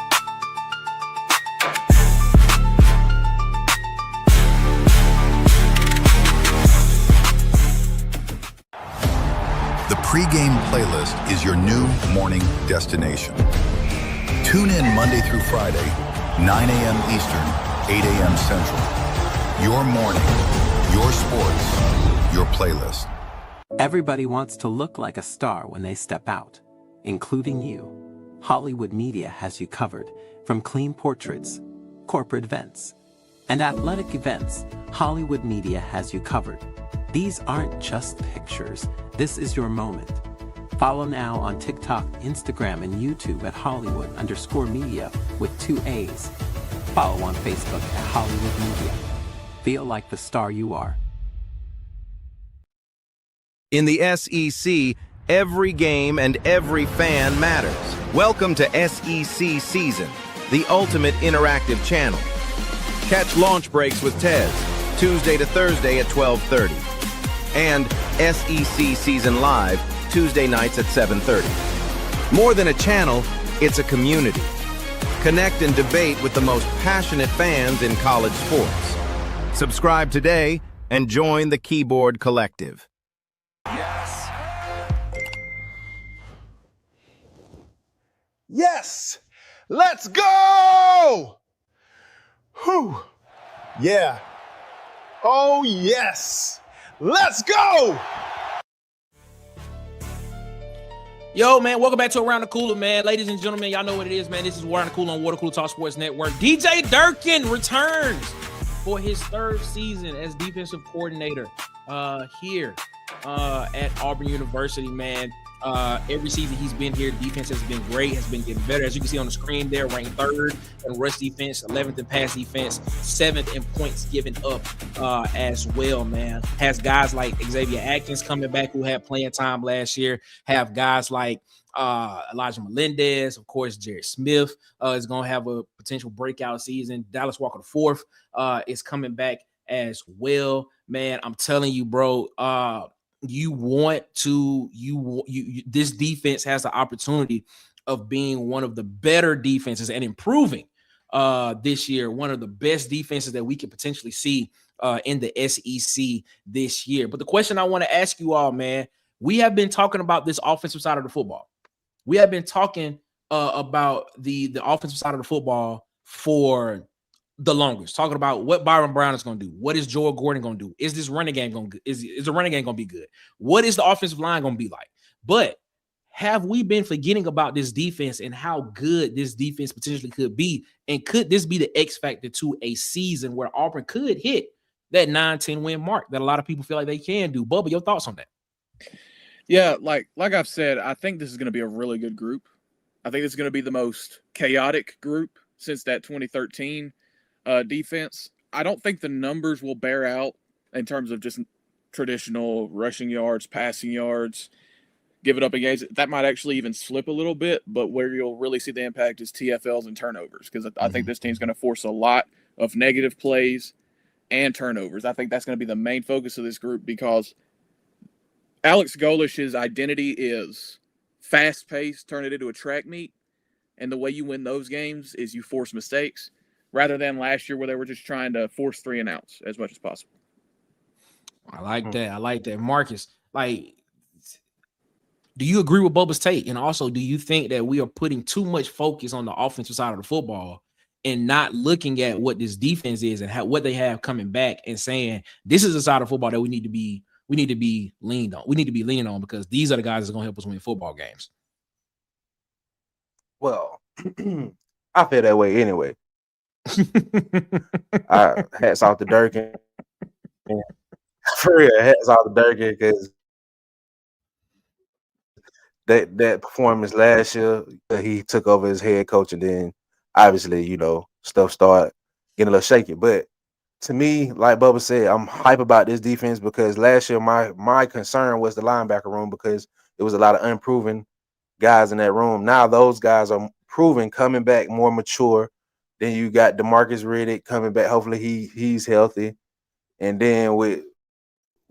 S5: The pregame playlist is your new morning destination. Tune in Monday through Friday, 9 a.m. Eastern, 8 a.m. Central. Your morning, your sports, your playlist.
S9: Everybody wants to look like a star when they step out, including you. Hollywood Media has you covered, from clean portraits, corporate events, and athletic events. Hollywood Media has you covered. These aren't just pictures. This is your moment. Follow now on TikTok, Instagram, and YouTube at Hollywood_media with 2 A's. Follow on Facebook at Hollywood Media. Feel like the star you are.
S7: In the SEC, every game and every fan matters. Welcome to SEC Season, the ultimate interactive channel. Catch Launch Breaks with Tez, Tuesday to Thursday at 12:30. And SEC Season Live, Tuesday nights at 7:30. More than a channel, it's a community. Connect and debate with the most passionate fans in college sports. Subscribe today and join the Keyboard Collective.
S2: Yes! Let's go! Whew. Yeah. Oh, yes! Let's go!
S1: Yo, man, welcome back to Around the Cooler, man. Ladies and gentlemen, y'all know what it is, man. This is Around the Cooler on Water Cooler Talk Sports Network. DJ Durkin returns for his 3rd season as defensive coordinator here at Auburn University, man. Every season he's been here, the defense has been great, has been getting better. As you can see on the screen there, ranked 3rd in rush defense, 11th in pass defense, 7th in points given up as well, man. Has guys like Xavier Atkins coming back who had playing time last year. Have guys like Elijah Melendez, of course, Jared Smith is going to have a potential breakout season. Dallas Walker IV is coming back as well, man. I'm telling you, bro, this defense has the opportunity of being one of the better defenses and improving this year, one of the best defenses that we could potentially see in the SEC this year. But the question I want to ask you all, man, we have been talking about this offensive side of the football. We have been talking about the offensive side of the football for the longest, talking about what Byron Brown is going to do. What is Joel Gordon going to do? Is this running game going to is the running game going to be good? What is the offensive line going to be like? But have we been forgetting about this defense and how good this defense potentially could be? And could this be the X factor to a season where Auburn could hit that 9-10 win mark that a lot of people feel like they can do? Bubba, your thoughts on that?
S4: Yeah, like I've said, I think this is going to be a really good group. I think it's going to be the most chaotic group since that 2013 defense. I don't think the numbers will bear out in terms of just traditional rushing yards, passing yards, giving up in games. That might actually even slip a little bit, but where you'll really see the impact is TFLs and turnovers, because I think this team's going to force a lot of negative plays and turnovers. I think that's going to be the main focus of this group, because Alex Golesh's identity is fast-paced, turn it into a track meet, and the way you win those games is you force mistakes, rather than last year where they were just trying to force 3 and outs as much as possible.
S1: I like that. I like that. Marcus, like, do you agree with Bubba's take? And also, do you think that we are putting too much focus on the offensive side of the football and not looking at what this defense is and what they have coming back and saying, this is a side of football that we need to be leaned on. We need to be leaning on, because these are the guys that are going to help us win football games.
S3: Well, I feel that way anyway. Hats off to Durkin. For real, hats off to Durkin, because that performance last year, he took over as head coach, and then obviously, stuff started getting a little shaky. But to me, like Bubba said, I'm hype about this defense, because last year my concern was the linebacker room, because there was a lot of unproven guys in that room. Now those guys are proven, coming back more mature. Then you got DeMarcus Riddick coming back. Hopefully he's healthy. And then with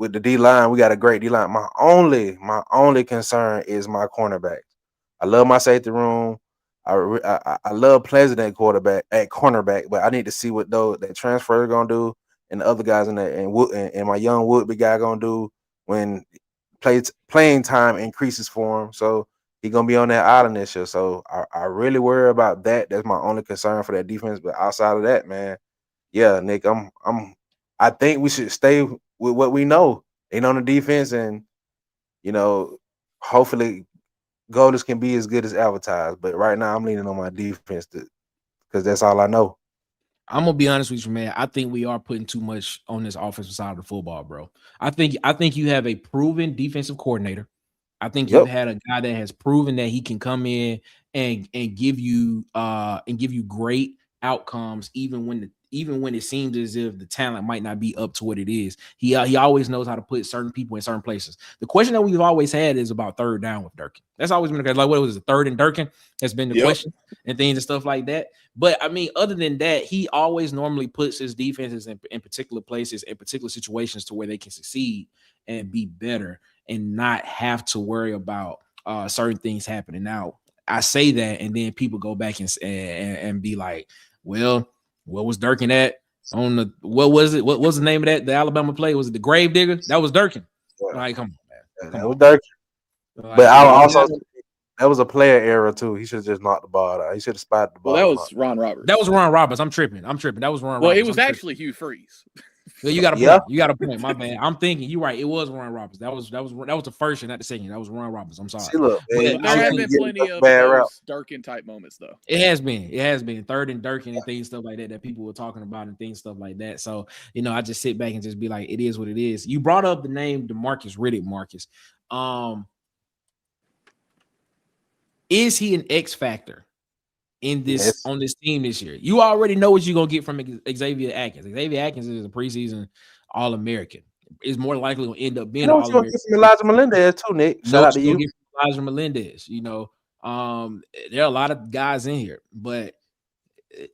S3: the D-line, we got a great D-line. My only concern is my cornerbacks. I love my safety room. I love Pleasant at cornerback, but I need to see what that transfer is gonna do, and the other guys in there, and my young Woodby guy gonna do when playing time increases for him. So he's gonna be on that island this year. So I really worry about that. That's my only concern for that defense. But outside of that, man, yeah, Nick, I think we should stay with what we know on the defense, and hopefully Golders can be as good as advertised. But right now I'm leaning on my defense because that's all I know.
S1: I'm gonna be honest with you, man. I think we are putting too much on this offensive side of the football, bro. I think you have a proven defensive coordinator. I think you've had a guy that has proven that he can come in and give you great outcomes, even when it seems as if the talent might not be up to what it is. He always knows how to put certain people in certain places. The question that we've always had is about third down with Durkin. That's always been like, what was it, 3rd and Durkin? Has been the question, and things and stuff like that. But I mean, other than that, he always normally puts his defenses in particular places, in particular situations, to where they can succeed and be better and not have to worry about certain things happening. Now, I say that, and then people go back and be like, well, what was Durkin at on the, what was it? What was the name of that? The Alabama play? Was it the Grave Digger? That was Durkin. Like, come on, man.
S3: That was Durkin. But I also, that was a player error too. He should have just knocked the ball out. He should have spotted the ball.
S4: Well, that was Ron Roberts.
S1: That was Ron Roberts. I'm tripping. That was Ron Roberts.
S4: Well, it was actually Hugh Freeze.
S1: Well, you got a point. You got a point. My bad. I'm thinking you're right. It was Ron Roberts. That was the first year, not the second. That was Ron Roberts. I'm sorry.
S3: See, look, man,
S4: there have been plenty of those Durkin type moments, though.
S1: It has been 3rd and Durkin and things, stuff like that people were talking about and things, stuff like that. So, I just sit back and just be like, it is what it is. You brought up the name DeMarcus Riddick, Marcus. Is he an X factor in this on this team this year? You already know what you're gonna get from Xavier Atkins. Xavier Atkins is a preseason All-American. Is more likely to end up being
S3: You
S1: an
S3: know what you're gonna
S1: All-American.
S3: get from Elijah Melendez too, Nick.
S1: You know
S3: Shout
S1: what
S3: out to
S1: you're
S3: you.
S1: gonna get from Elijah Melendez. There are a lot of guys in here, but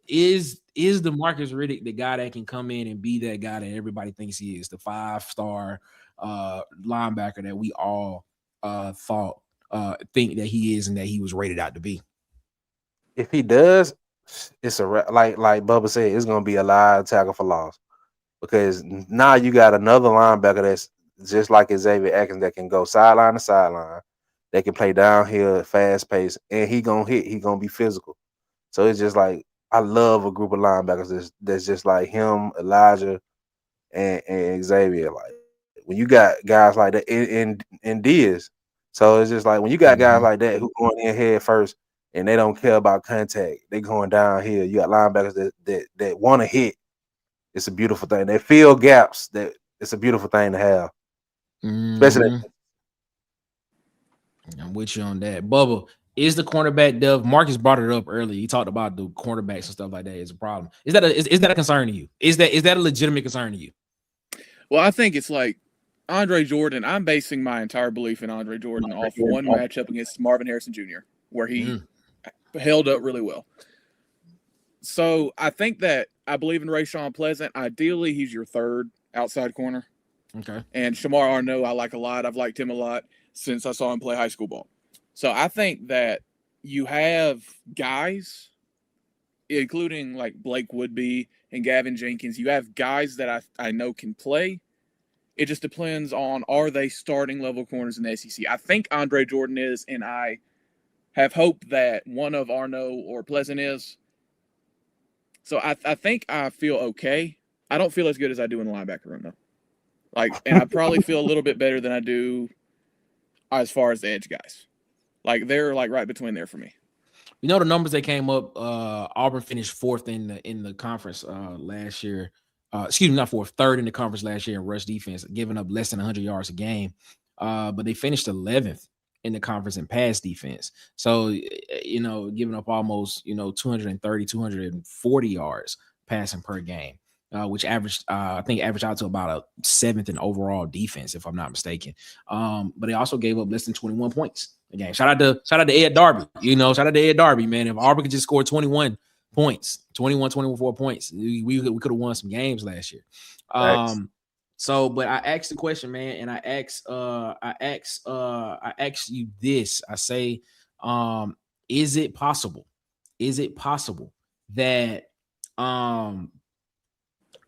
S1: is DeMarcus Riddick the guy that can come in and be that guy that everybody thinks he is, the 5-star linebacker that we all think that he is and that he was rated out to be?
S3: If he does, it's like Bubba said, it's gonna be a live tackle for loss, because now you got another linebacker that's just like Xavier Atkins that can go sideline to sideline, that can play downhill, fast pace, and he gonna be physical. So it's just like, I love a group of linebackers that's just like him, Elijah, and Xavier. Like, when you got guys like that in Diaz, so it's just like when you got guys like that who going in head first and they don't care about contact, they going downhill. You got linebackers that want to hit. It's a beautiful thing. They fill gaps. That it's a beautiful thing to have. Especially.
S1: I'm with you on that, Bubba. Is the cornerback depth? Marcus brought it up earlier. He talked about the cornerbacks and stuff like that is a problem. Is that a concern to you? Is that a legitimate concern to you?
S4: Well, I think it's like Andre Jordan. I'm basing my entire belief in Andre Jordan off one matchup against Marvin Harrison Jr., where he held up really well. So I think that I believe in Rashawn Pleasant. Ideally, he's your third outside corner.
S1: Okay.
S4: And Shamar Arnaud, I like a lot. I've liked him a lot since I saw him play high school ball. So I think that you have guys, including like Blake Woodby and Gavin Jenkins, you have guys that I know can play. It just depends on, are they starting level corners in the SEC? I think Andre Jordan is, and I have hope that one of Arnaud or Pleasant is. So I think I feel okay. I don't feel as good as I do in the linebacker room, though. Like, and I probably feel a little bit better than I do as far as the edge guys. Like, they're like right between there for me.
S1: You know the numbers that came up. Auburn finished fourth in the conference last year. Excuse me, not fourth, third in the conference last year in rush defense, giving up less than 100 yards a game. But they finished 11th in the conference in pass defense. So, giving up almost 230, 240 yards passing per game. Which averaged out to about a 7th in overall defense, if I'm not mistaken. But they also gave up less than 21 points a game. Shout out to Ed Darby. Shout out to Ed Darby, man. If Auburn could just score 21 points, 24 points, we could have won some games last year. So, but I asked the question, man, and I asked you this. I say, is it possible? Is it possible that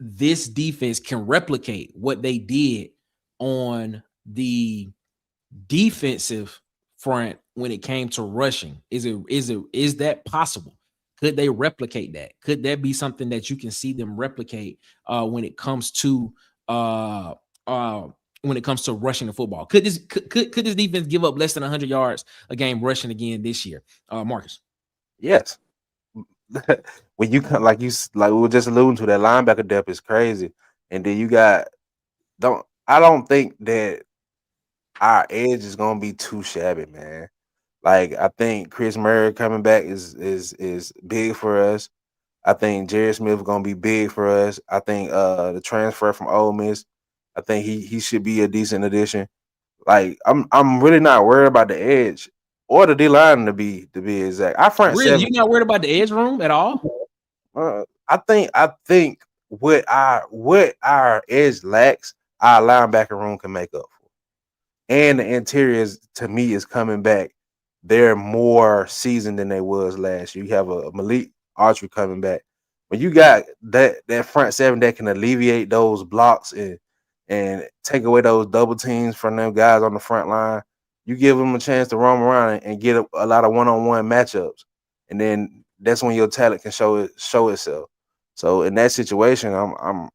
S1: this defense can replicate what they did on the defensive front when it came to rushing? Is that possible? Could they replicate that? Could that be something that you can see them replicate when it comes to rushing the football? Could this defense give up less than 100 yards a game rushing again this year, Marcus?
S3: Yes. When you like we were just alluding to, that linebacker depth is crazy, and then you got I don't think that our edge is gonna be too shabby, man. Like, I think Chris Murray coming back is big for us. I think Jared Smith is gonna be big for us. I think the transfer from Ole Miss, I think he should be a decent addition. Like, I'm really not worried about the edge or the D line to be exact. Our front
S1: really,
S3: seven,
S1: you're not worried about the edge room at all?
S3: I think what our edge lacks, our linebacker room can make up for. And the interiors, to me, is coming back. They're more seasoned than they was last year. You have a Malik Archery coming back. When you got that front seven that can alleviate those blocks and take away those double teams from them guys on the front line, you give them a chance to roam around and get a lot of one-on-one matchups, and then that's when your talent can show itself. So in that situation, I'm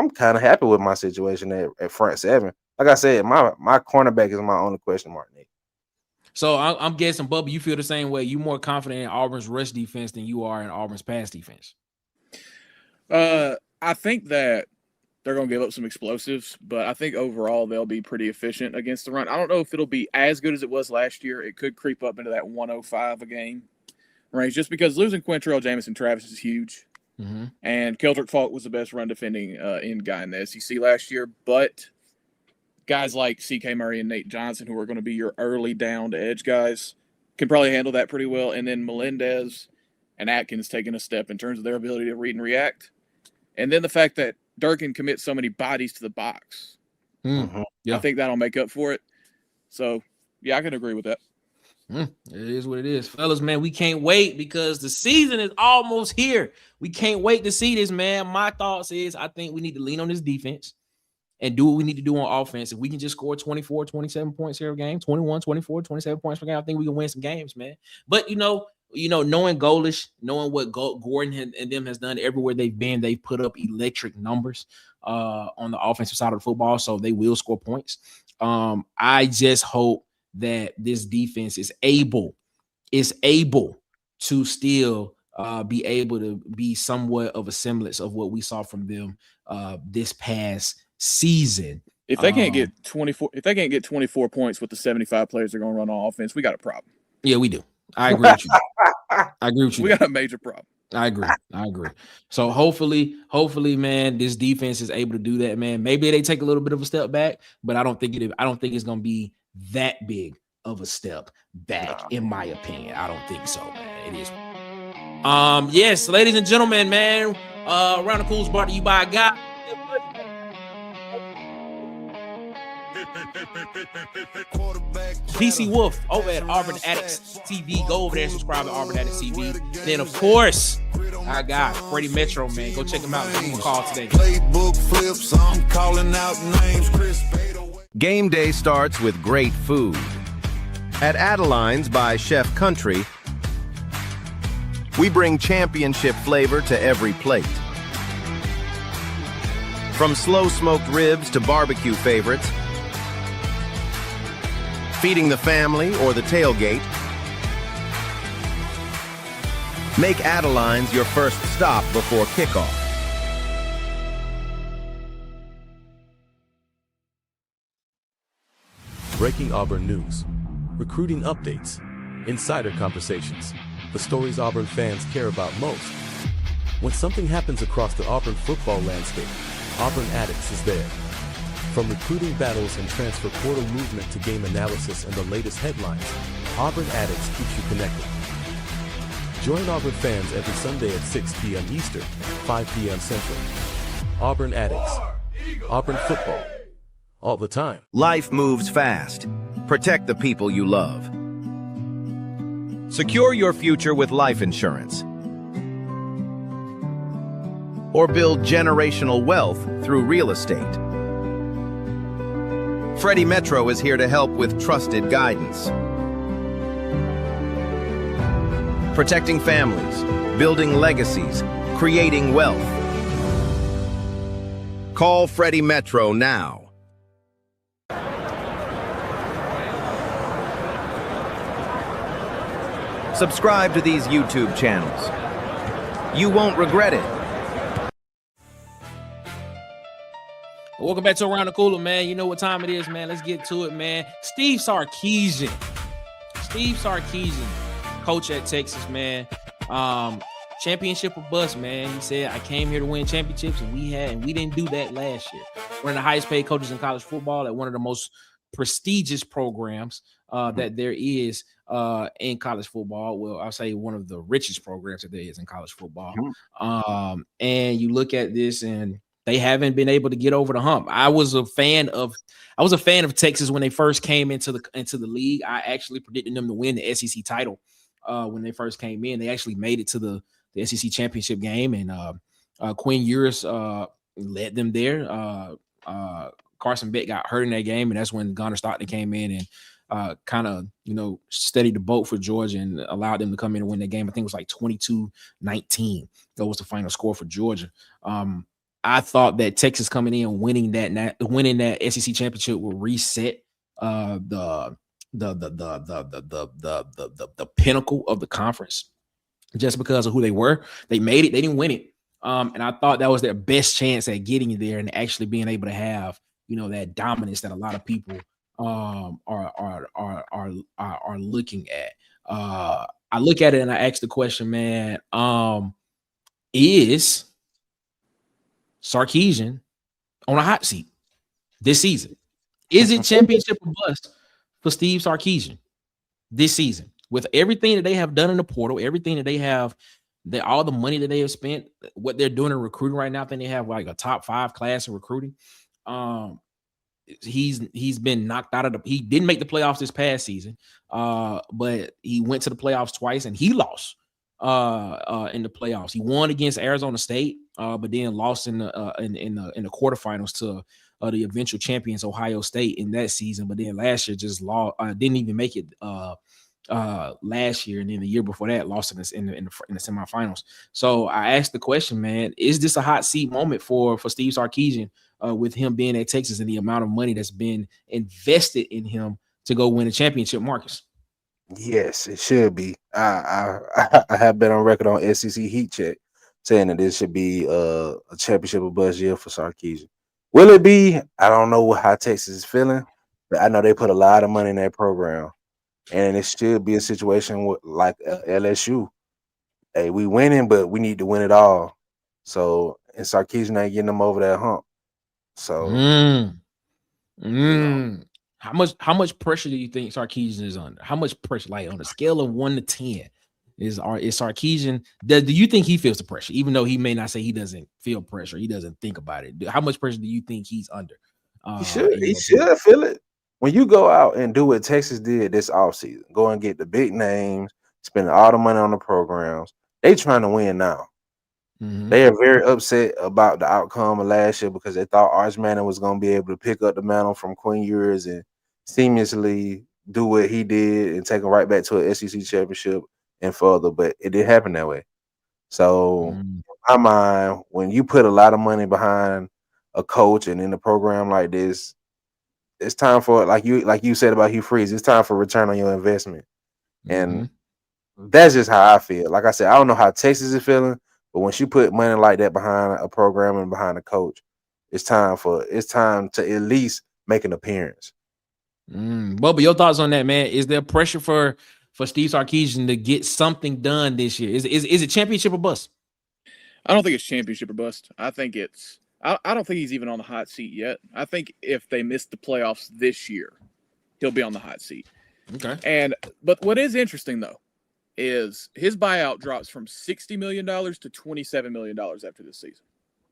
S3: kind of happy with my situation at front seven. Like I said, my cornerback is my only question mark, Nick.
S1: So I'm guessing, Bubba, you feel the same way. You more confident in Auburn's rush defense than you are in Auburn's pass defense.
S4: I think that they're going to give up some explosives, but I think overall they'll be pretty efficient against the run. I don't know if it'll be as good as it was last year. It could creep up into that 105 a game range just because losing Quintrell Jamison Travis is huge.
S1: Mm-hmm.
S4: And Keldrick Falk was the best run defending end guy in the SEC last year, but guys like C.K. Murray and Nate Johnson, who are going to be your early down to edge guys, can probably handle that pretty well. And then Melendez and Atkins taking a step in terms of their ability to read and react. And then the fact that Durkin commits so many bodies to the box.
S1: Mm-hmm. Yeah.
S4: I think that'll make up for it. So, yeah, I can agree with that.
S1: It is what it is. Fellas, man, we can't wait because the season is almost here. We can't wait to see this, man. My thoughts is I think we need to lean on this defense and do what we need to do on offense. If we can just score 24, 27 points here a game, 21, 24, 27 points per game, I think we can win some games, man. But, knowing Golesh, knowing what Gordon and them has done everywhere they've been, they've put up electric numbers on the offensive side of the football, so they will score points. I just hope that this defense is able to still be able to be somewhat of a semblance of what we saw from them this past season.
S4: If they can't get 24 points with the 75 players they're going to run on offense, we got a problem.
S1: Yeah, we do. I agree with you.
S4: We got a major problem.
S1: I agree. So hopefully, man, this defense is able to do that, man. Maybe they take a little bit of a step back, but I don't think it's going to be that big of a step back, in my opinion. I don't think so, man. It is. Yes, ladies and gentlemen, man. Around the Cool is brought to you by a guy. PC Wolf over at Auburn Addicts TV. Go over there and subscribe to Auburn Addicts TV. Then, of course, I got Freddie Metro, man. Go check him out. Give him a call today.
S2: Playbook flips, I'm calling out names.
S7: Game day starts with great food. At Adeline's by Chef Country, we bring championship flavor to every plate. From slow-smoked ribs to barbecue favorites, feeding the family or the tailgate, make Adeline's your first stop before kickoff.
S10: Breaking Auburn news, recruiting updates, insider conversations, the stories Auburn fans care about most. When something happens across the Auburn football landscape, Auburn Addicts is there. From recruiting battles and transfer portal movement to game analysis and the latest headlines, Auburn Addicts keeps you connected. Join Auburn fans every Sunday at 6 p.m. Eastern, 5 p.m. Central. Auburn Addicts. Auburn football. All the time.
S7: Life moves fast. Protect the people you love. Secure your future with life insurance. Or build generational wealth through real estate. Freddie Metro is here to help with trusted guidance. Protecting families, building legacies, creating wealth. Call Freddie Metro now. Subscribe to these YouTube channels. You won't regret it.
S1: Welcome back to Around the Cooler, man. You know what time it is, man. Let's get to it, man. Steve Sarkisian, coach at Texas, man. Championship or bust, man. He said, I came here to win championships, and we didn't do that last year. One of the highest paid coaches in college football at one of the most prestigious programs that there is in college football. Well, I'll say one of the richest programs that there is in college football. And you look at this, and they haven't been able to get over the hump. I was a fan of Texas when they first came into the league. I actually predicted them to win the SEC title when they first came in. They actually made it to the SEC championship game, and Quinn Ewers led them there. Carson Beck got hurt in that game, and that's when Gunnar Stockton came in and kind of, steadied the boat for Georgia and allowed them to come in and win that game. I think it was like 22-19. That was the final score for Georgia. I thought that Texas coming in and winning that SEC championship would reset the pinnacle of the conference, just because of who they were. They made it. They didn't win it. And I thought that was their best chance at getting there and actually being able to have, that dominance that a lot of people are looking at. I look at it and I ask the question, man, is Sarkisian on a hot seat this season? Is it championship or bust for Steve Sarkisian this season? With everything that they have done in the portal, everything that they have, all the money that they have spent, what they're doing in recruiting right now, I think they have like a top 5 class in recruiting. He's been knocked out of he didn't make the playoffs this past season, but he went to the playoffs twice and he lost in the playoffs. He won against Arizona State, but then lost in the quarterfinals to the eventual champions Ohio State in that season. But then last year just lost, didn't even make it last year, and then the year before that lost in the semifinals. So I asked the question, man, is this a hot seat moment for Steve Sarkisian with him being at Texas and the amount of money that's been invested in him to go win a championship, Marcus?
S3: Yes, it should be. I have been on record on SEC Heat Check saying that this should be a championship or bust year for Sarkisian. Will it be? I don't know how Texas is feeling, but I know they put a lot of money in that program. And it should be a situation like LSU. Hey, we winning, but we need to win it all. So, and Sarkisian ain't getting them over that hump. So,
S1: how much pressure do you think Sarkisian is under? How much pressure, like on a scale of 1 to 10, is Sarkisian? Do you think he feels the pressure, even though he may not say he doesn't feel pressure, he doesn't think about it? How much pressure do you think he's under?
S3: He should feel it. When you go out and do what Texas did this offseason, go and get the big names, spend all the money on the programs, they trying to win now. They are very upset about the outcome of last year because they thought Arch Manning was going to be able to pick up the mantle from Quinn Ewers and seamlessly do what he did and take them right back to an SEC championship and further, but it didn't happen that way. So, in my mind, when you put a lot of money behind a coach and in a program like this, it's time for, like you said about Hugh Freeze, it's time for return on your investment. And that's just how I feel. Like I said, I don't know how Texas is feeling, but once you put money like that behind a program and behind a coach, it's time to at least make an appearance.
S1: Bubba, your thoughts on that, man? Is there pressure for Steve Sarkisian to get something done this year? Is it championship or bust?
S4: I don't think it's championship or bust. I think it's I don't think he's even on the hot seat yet. I think if they miss the playoffs this year, he'll be on the hot seat.
S1: Okay.
S4: But what is interesting though is his buyout drops from $60 million to $27 million after this season.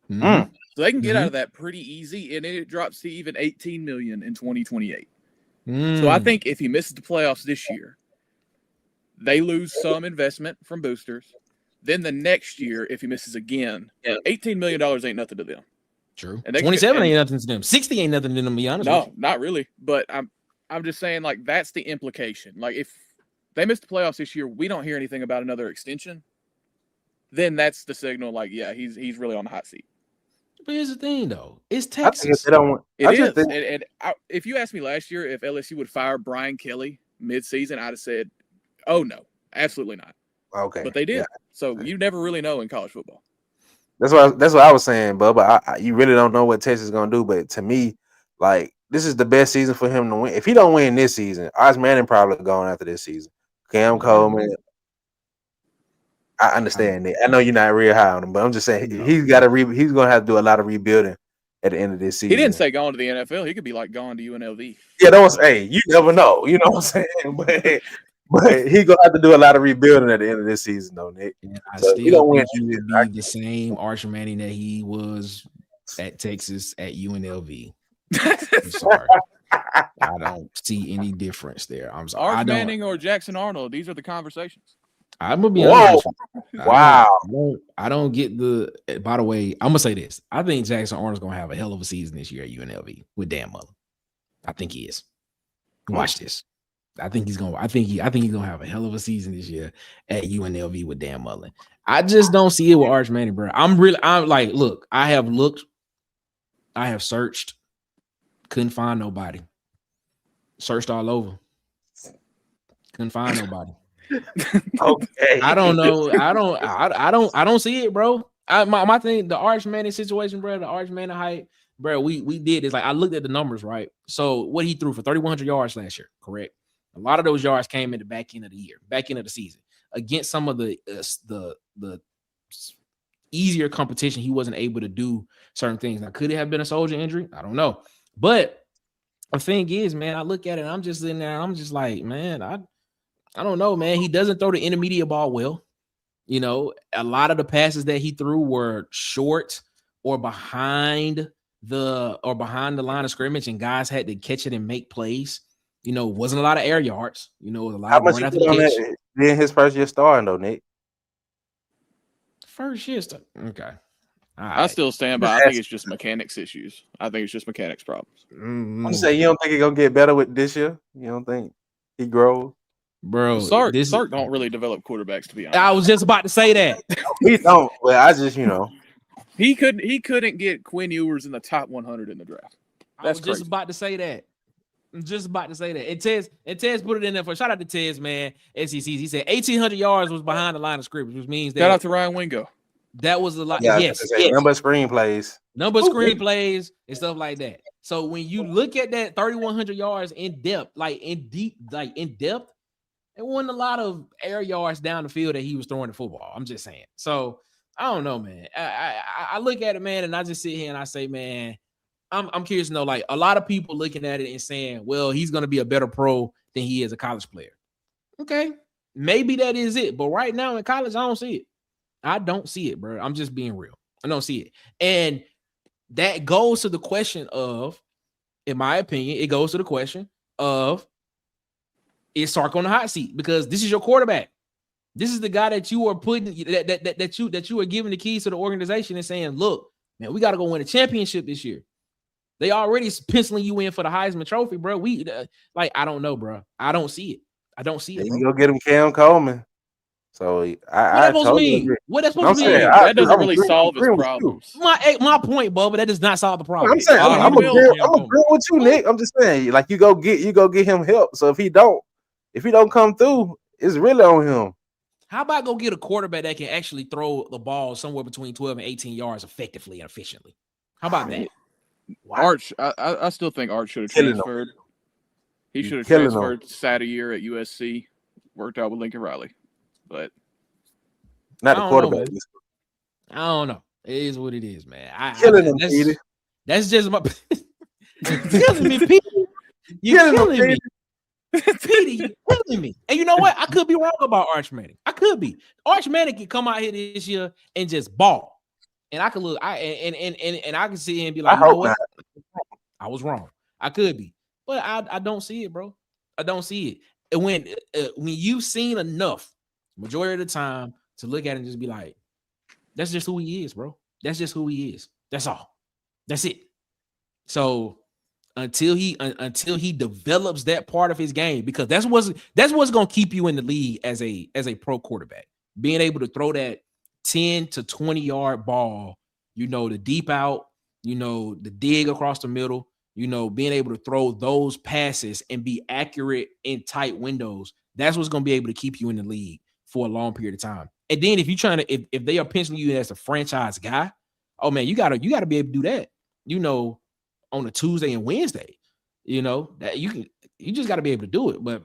S4: So they can get out of that pretty easy, and it drops to even $18 million in 2028. So I think if he misses the playoffs this year, they lose some investment from boosters. Then the next year, if he misses again, $18 million ain't nothing to them.
S1: True. And 27 ain't nothing to them. 60 ain't nothing to them, to be honest.
S4: No, not really. But I'm just saying, like, that's the implication. Like, if they miss the playoffs this year, we don't hear anything about another extension, then that's the signal, like, yeah, he's really on the hot seat.
S1: But here's the thing, though. It's Texas.
S4: If you asked me last year if LSU would fire Brian Kelly mid-season, I'd have said, oh, no, absolutely not.
S3: Okay.
S4: But they did. Yeah. So you never really know in college football.
S3: That's what I was saying, Bubba. You really don't know what Texas is going to do. But to me, like, this is the best season for him to win. If he don't win this season, Arch Manning probably gone after this season. Cam Coleman, I understand that. I know you're not real high on him, but I'm just saying he's going to have to do a lot of rebuilding at the end of this season.
S4: He didn't say gone to the NFL. He could be like gone to UNLV.
S3: Yeah, you never know. You know what I'm saying? But he's going to have to do a lot of rebuilding at the end of this season, though, Nick.
S1: And I still think he would be the same Arch Manning that he was at Texas at UNLV. I'm sorry. I don't see any difference there. I'm sorry.
S4: Arch Manning or Jackson Arnold, these are the conversations.
S1: I'm going to be honest with you.
S3: Wow.
S1: I don't get the – by the way, I'm going to say this. I think Jackson Arnold's going to have a hell of a season this year at UNLV with Dan Mullen. I think he is. Watch this. I think he's gonna have a hell of a season this year at UNLV with Dan Mullen. I just don't see it with Arch Manning, bro. I'm like, look, I have searched, couldn't find nobody. Searched all over, couldn't find nobody.
S3: Okay.
S1: I don't know. I don't see it, bro. My thing, the Arch Manning situation, bro, the Arch Manning hype, bro, we did this. Like, I looked at the numbers, right? So what he threw for 3,100 yards last year, correct? A lot of those yards came in the back end of the year, back end of the season, against some of the easier competition. He wasn't able to do certain things. Now, could it have been a soldier injury? I don't know. But the thing is, man, I look at it, I'm just in there, I'm just like, man, I don't know, man. He doesn't throw the intermediate ball well. You know, a lot of the passes that he threw were short or behind the line of scrimmage, and guys had to catch it and make plays. You know, wasn't a lot of air yards. You know, a lot
S3: How
S1: of
S3: much
S1: run
S3: you
S1: after
S3: put
S1: the
S3: on
S1: catch.
S3: that then his first year starting though, Nick?
S1: First year stuff. Okay.
S4: I still stand by. I think it's just mechanics issues. I think it's just mechanics problems.
S3: I'm saying, you don't think he's gonna get better with this year? You don't think he grows?
S1: Bro,
S4: Sark don't really develop quarterbacks, to be honest.
S1: I was just about to say that.
S3: He don't. Well, I just,
S4: he couldn't get Quinn Ewers in the top 100 in the draft.
S1: I was just about to say that. I'm just about to say that. And Tez put it in there for shout out to Tez, man. SECs. He said 1,800 yards was behind the line of scrimmage, which means that
S4: shout out to Ryan Wingo.
S1: That was a lot.
S3: Yeah,
S1: yes.
S3: Number of screenplays.
S1: Number of screenplays and stuff like that. So when you look at that 3,100 yards in depth, it wasn't a lot of air yards down the field that he was throwing the football. I'm just saying. So I don't know, man. I look at it, man, and I just sit here and I say, man, I'm curious to know, like, a lot of people looking at it and saying, well, he's going to be a better pro than he is a college player. Okay, maybe that is it. But right now in college, I don't see it. I don't see it, bro. I'm just being real. I don't see it. And that goes to the question of, in my opinion, it goes to the question of, is Sark on the hot seat? Because this is your quarterback. This is the guy that you are putting that you are giving the keys to the organization and saying, look, man, we got to go win a championship this year. They already penciling you in for the Heisman Trophy, bro. I don't know, bro. I don't see it. I don't see it.
S3: You go get him Cam Coleman. So
S1: what that supposed to mean? What that supposed to mean?
S4: That doesn't really solve his problems.
S1: My point, Bubba, that does not solve the problem.
S3: I'm saying I'm agreeing with you, Nick. I'm just saying, like, you go get him help. So if he don't come through, it's really on him.
S1: How about go get a quarterback that can actually throw the ball somewhere between 12 and 18 yards effectively and efficiently? How about that?
S4: Wow. Arch, I still think Arch should have transferred. He should have transferred, sat a year at USC, worked out with Lincoln Riley. But
S3: not a quarterback.
S1: I don't know. It is what it is, man. That's just my killing me, Pete. You're killing me. Petey, you're killing me. And you know what? I could be wrong about Arch Manning. I could be. Arch Manning can come out here this year and just ball. And I could look, and I can see him and be like, you know what? I was wrong. I could be. But I don't see it, bro. I don't see it. And when you've seen enough majority of the time to look at it and just be like, that's just who he is, bro. That's just who he is. That's all. That's it. So until he develops that part of his game, because that's what's gonna keep you in the league as a pro quarterback, being able to throw that 10 to 20 yard ball, the deep out, the dig across the middle, being able to throw those passes and be accurate in tight windows. That's what's gonna be able to keep you in the league for a long period of time. And then if you're trying to, if they are penciling you as a franchise guy, oh man, you gotta be able to do that, on a Tuesday and Wednesday, that you just gotta be able to do it. But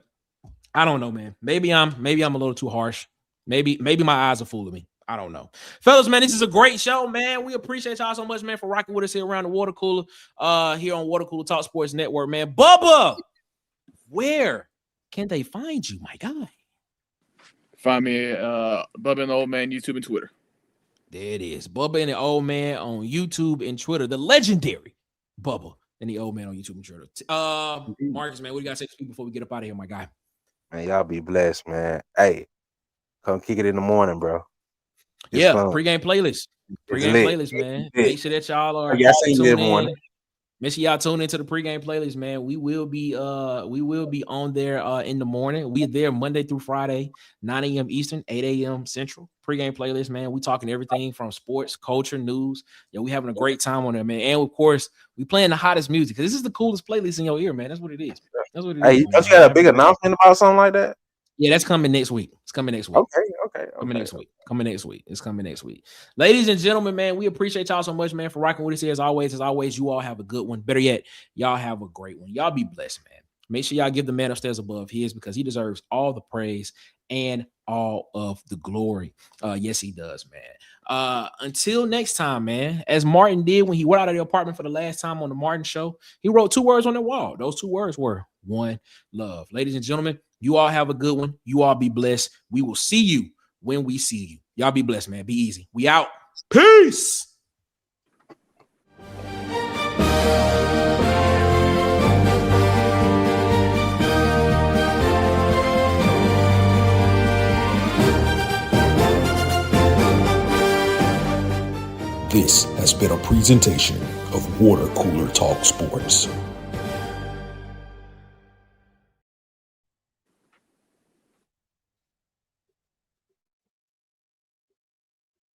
S1: I don't know, man. Maybe I'm a little too harsh. Maybe my eyes are fooling me. I don't know. Fellas, man, this is a great show, man. We appreciate y'all so much, man, for rocking with us here around the water cooler, here on Water Cooler Talk Sports Network, man. Bubba, where can they find you, my guy?
S4: Find me, Bubba and the Old Man, YouTube and Twitter.
S1: There it is. Bubba and the Old Man on YouTube and Twitter. The legendary Bubba and the Old Man on YouTube and Twitter. Marcus, man, what do you got to say to people before we get up out of here, my guy?
S3: Man, y'all be blessed, man. Hey, come kick it in the morning, bro.
S1: It's fun. Pregame playlist. Playlist, man. Make sure that y'all are tuning in. Make sure y'all tune into the pregame playlist, man. We will be on there in the morning. We're there Monday through Friday, 9 a.m. Eastern, 8 a.m. Central. Pregame playlist, man. We talking everything from sports, culture, news. We having a great time on there, man. And of course, we playing the hottest music because this is the coolest playlist in your ear, man. That's what it is. That's what it is.
S3: Hey, don't you got a big announcement about something like that?
S1: Yeah, that's coming next week. It's coming next week.
S3: Okay.
S1: Coming next week. It's coming next week. Ladies and gentlemen, man, we appreciate y'all so much, man, for rocking with us here as always. As always, you all have a good one. Better yet, y'all have a great one. Y'all be blessed, man. Make sure y'all give the man upstairs above his, because he deserves all the praise and all of the glory. Yes, he does, man. Until next time, man, as Martin did when he went out of the apartment for the last time on the Martin Show, he wrote 2 words on the wall. Those 2 words were one love. Ladies and gentlemen, you all have a good one. You all be blessed. We will see you when we see you. Y'all be blessed, man. Be easy. We out. Peace.
S11: This has been a presentation of Water Cooler Talk Sports.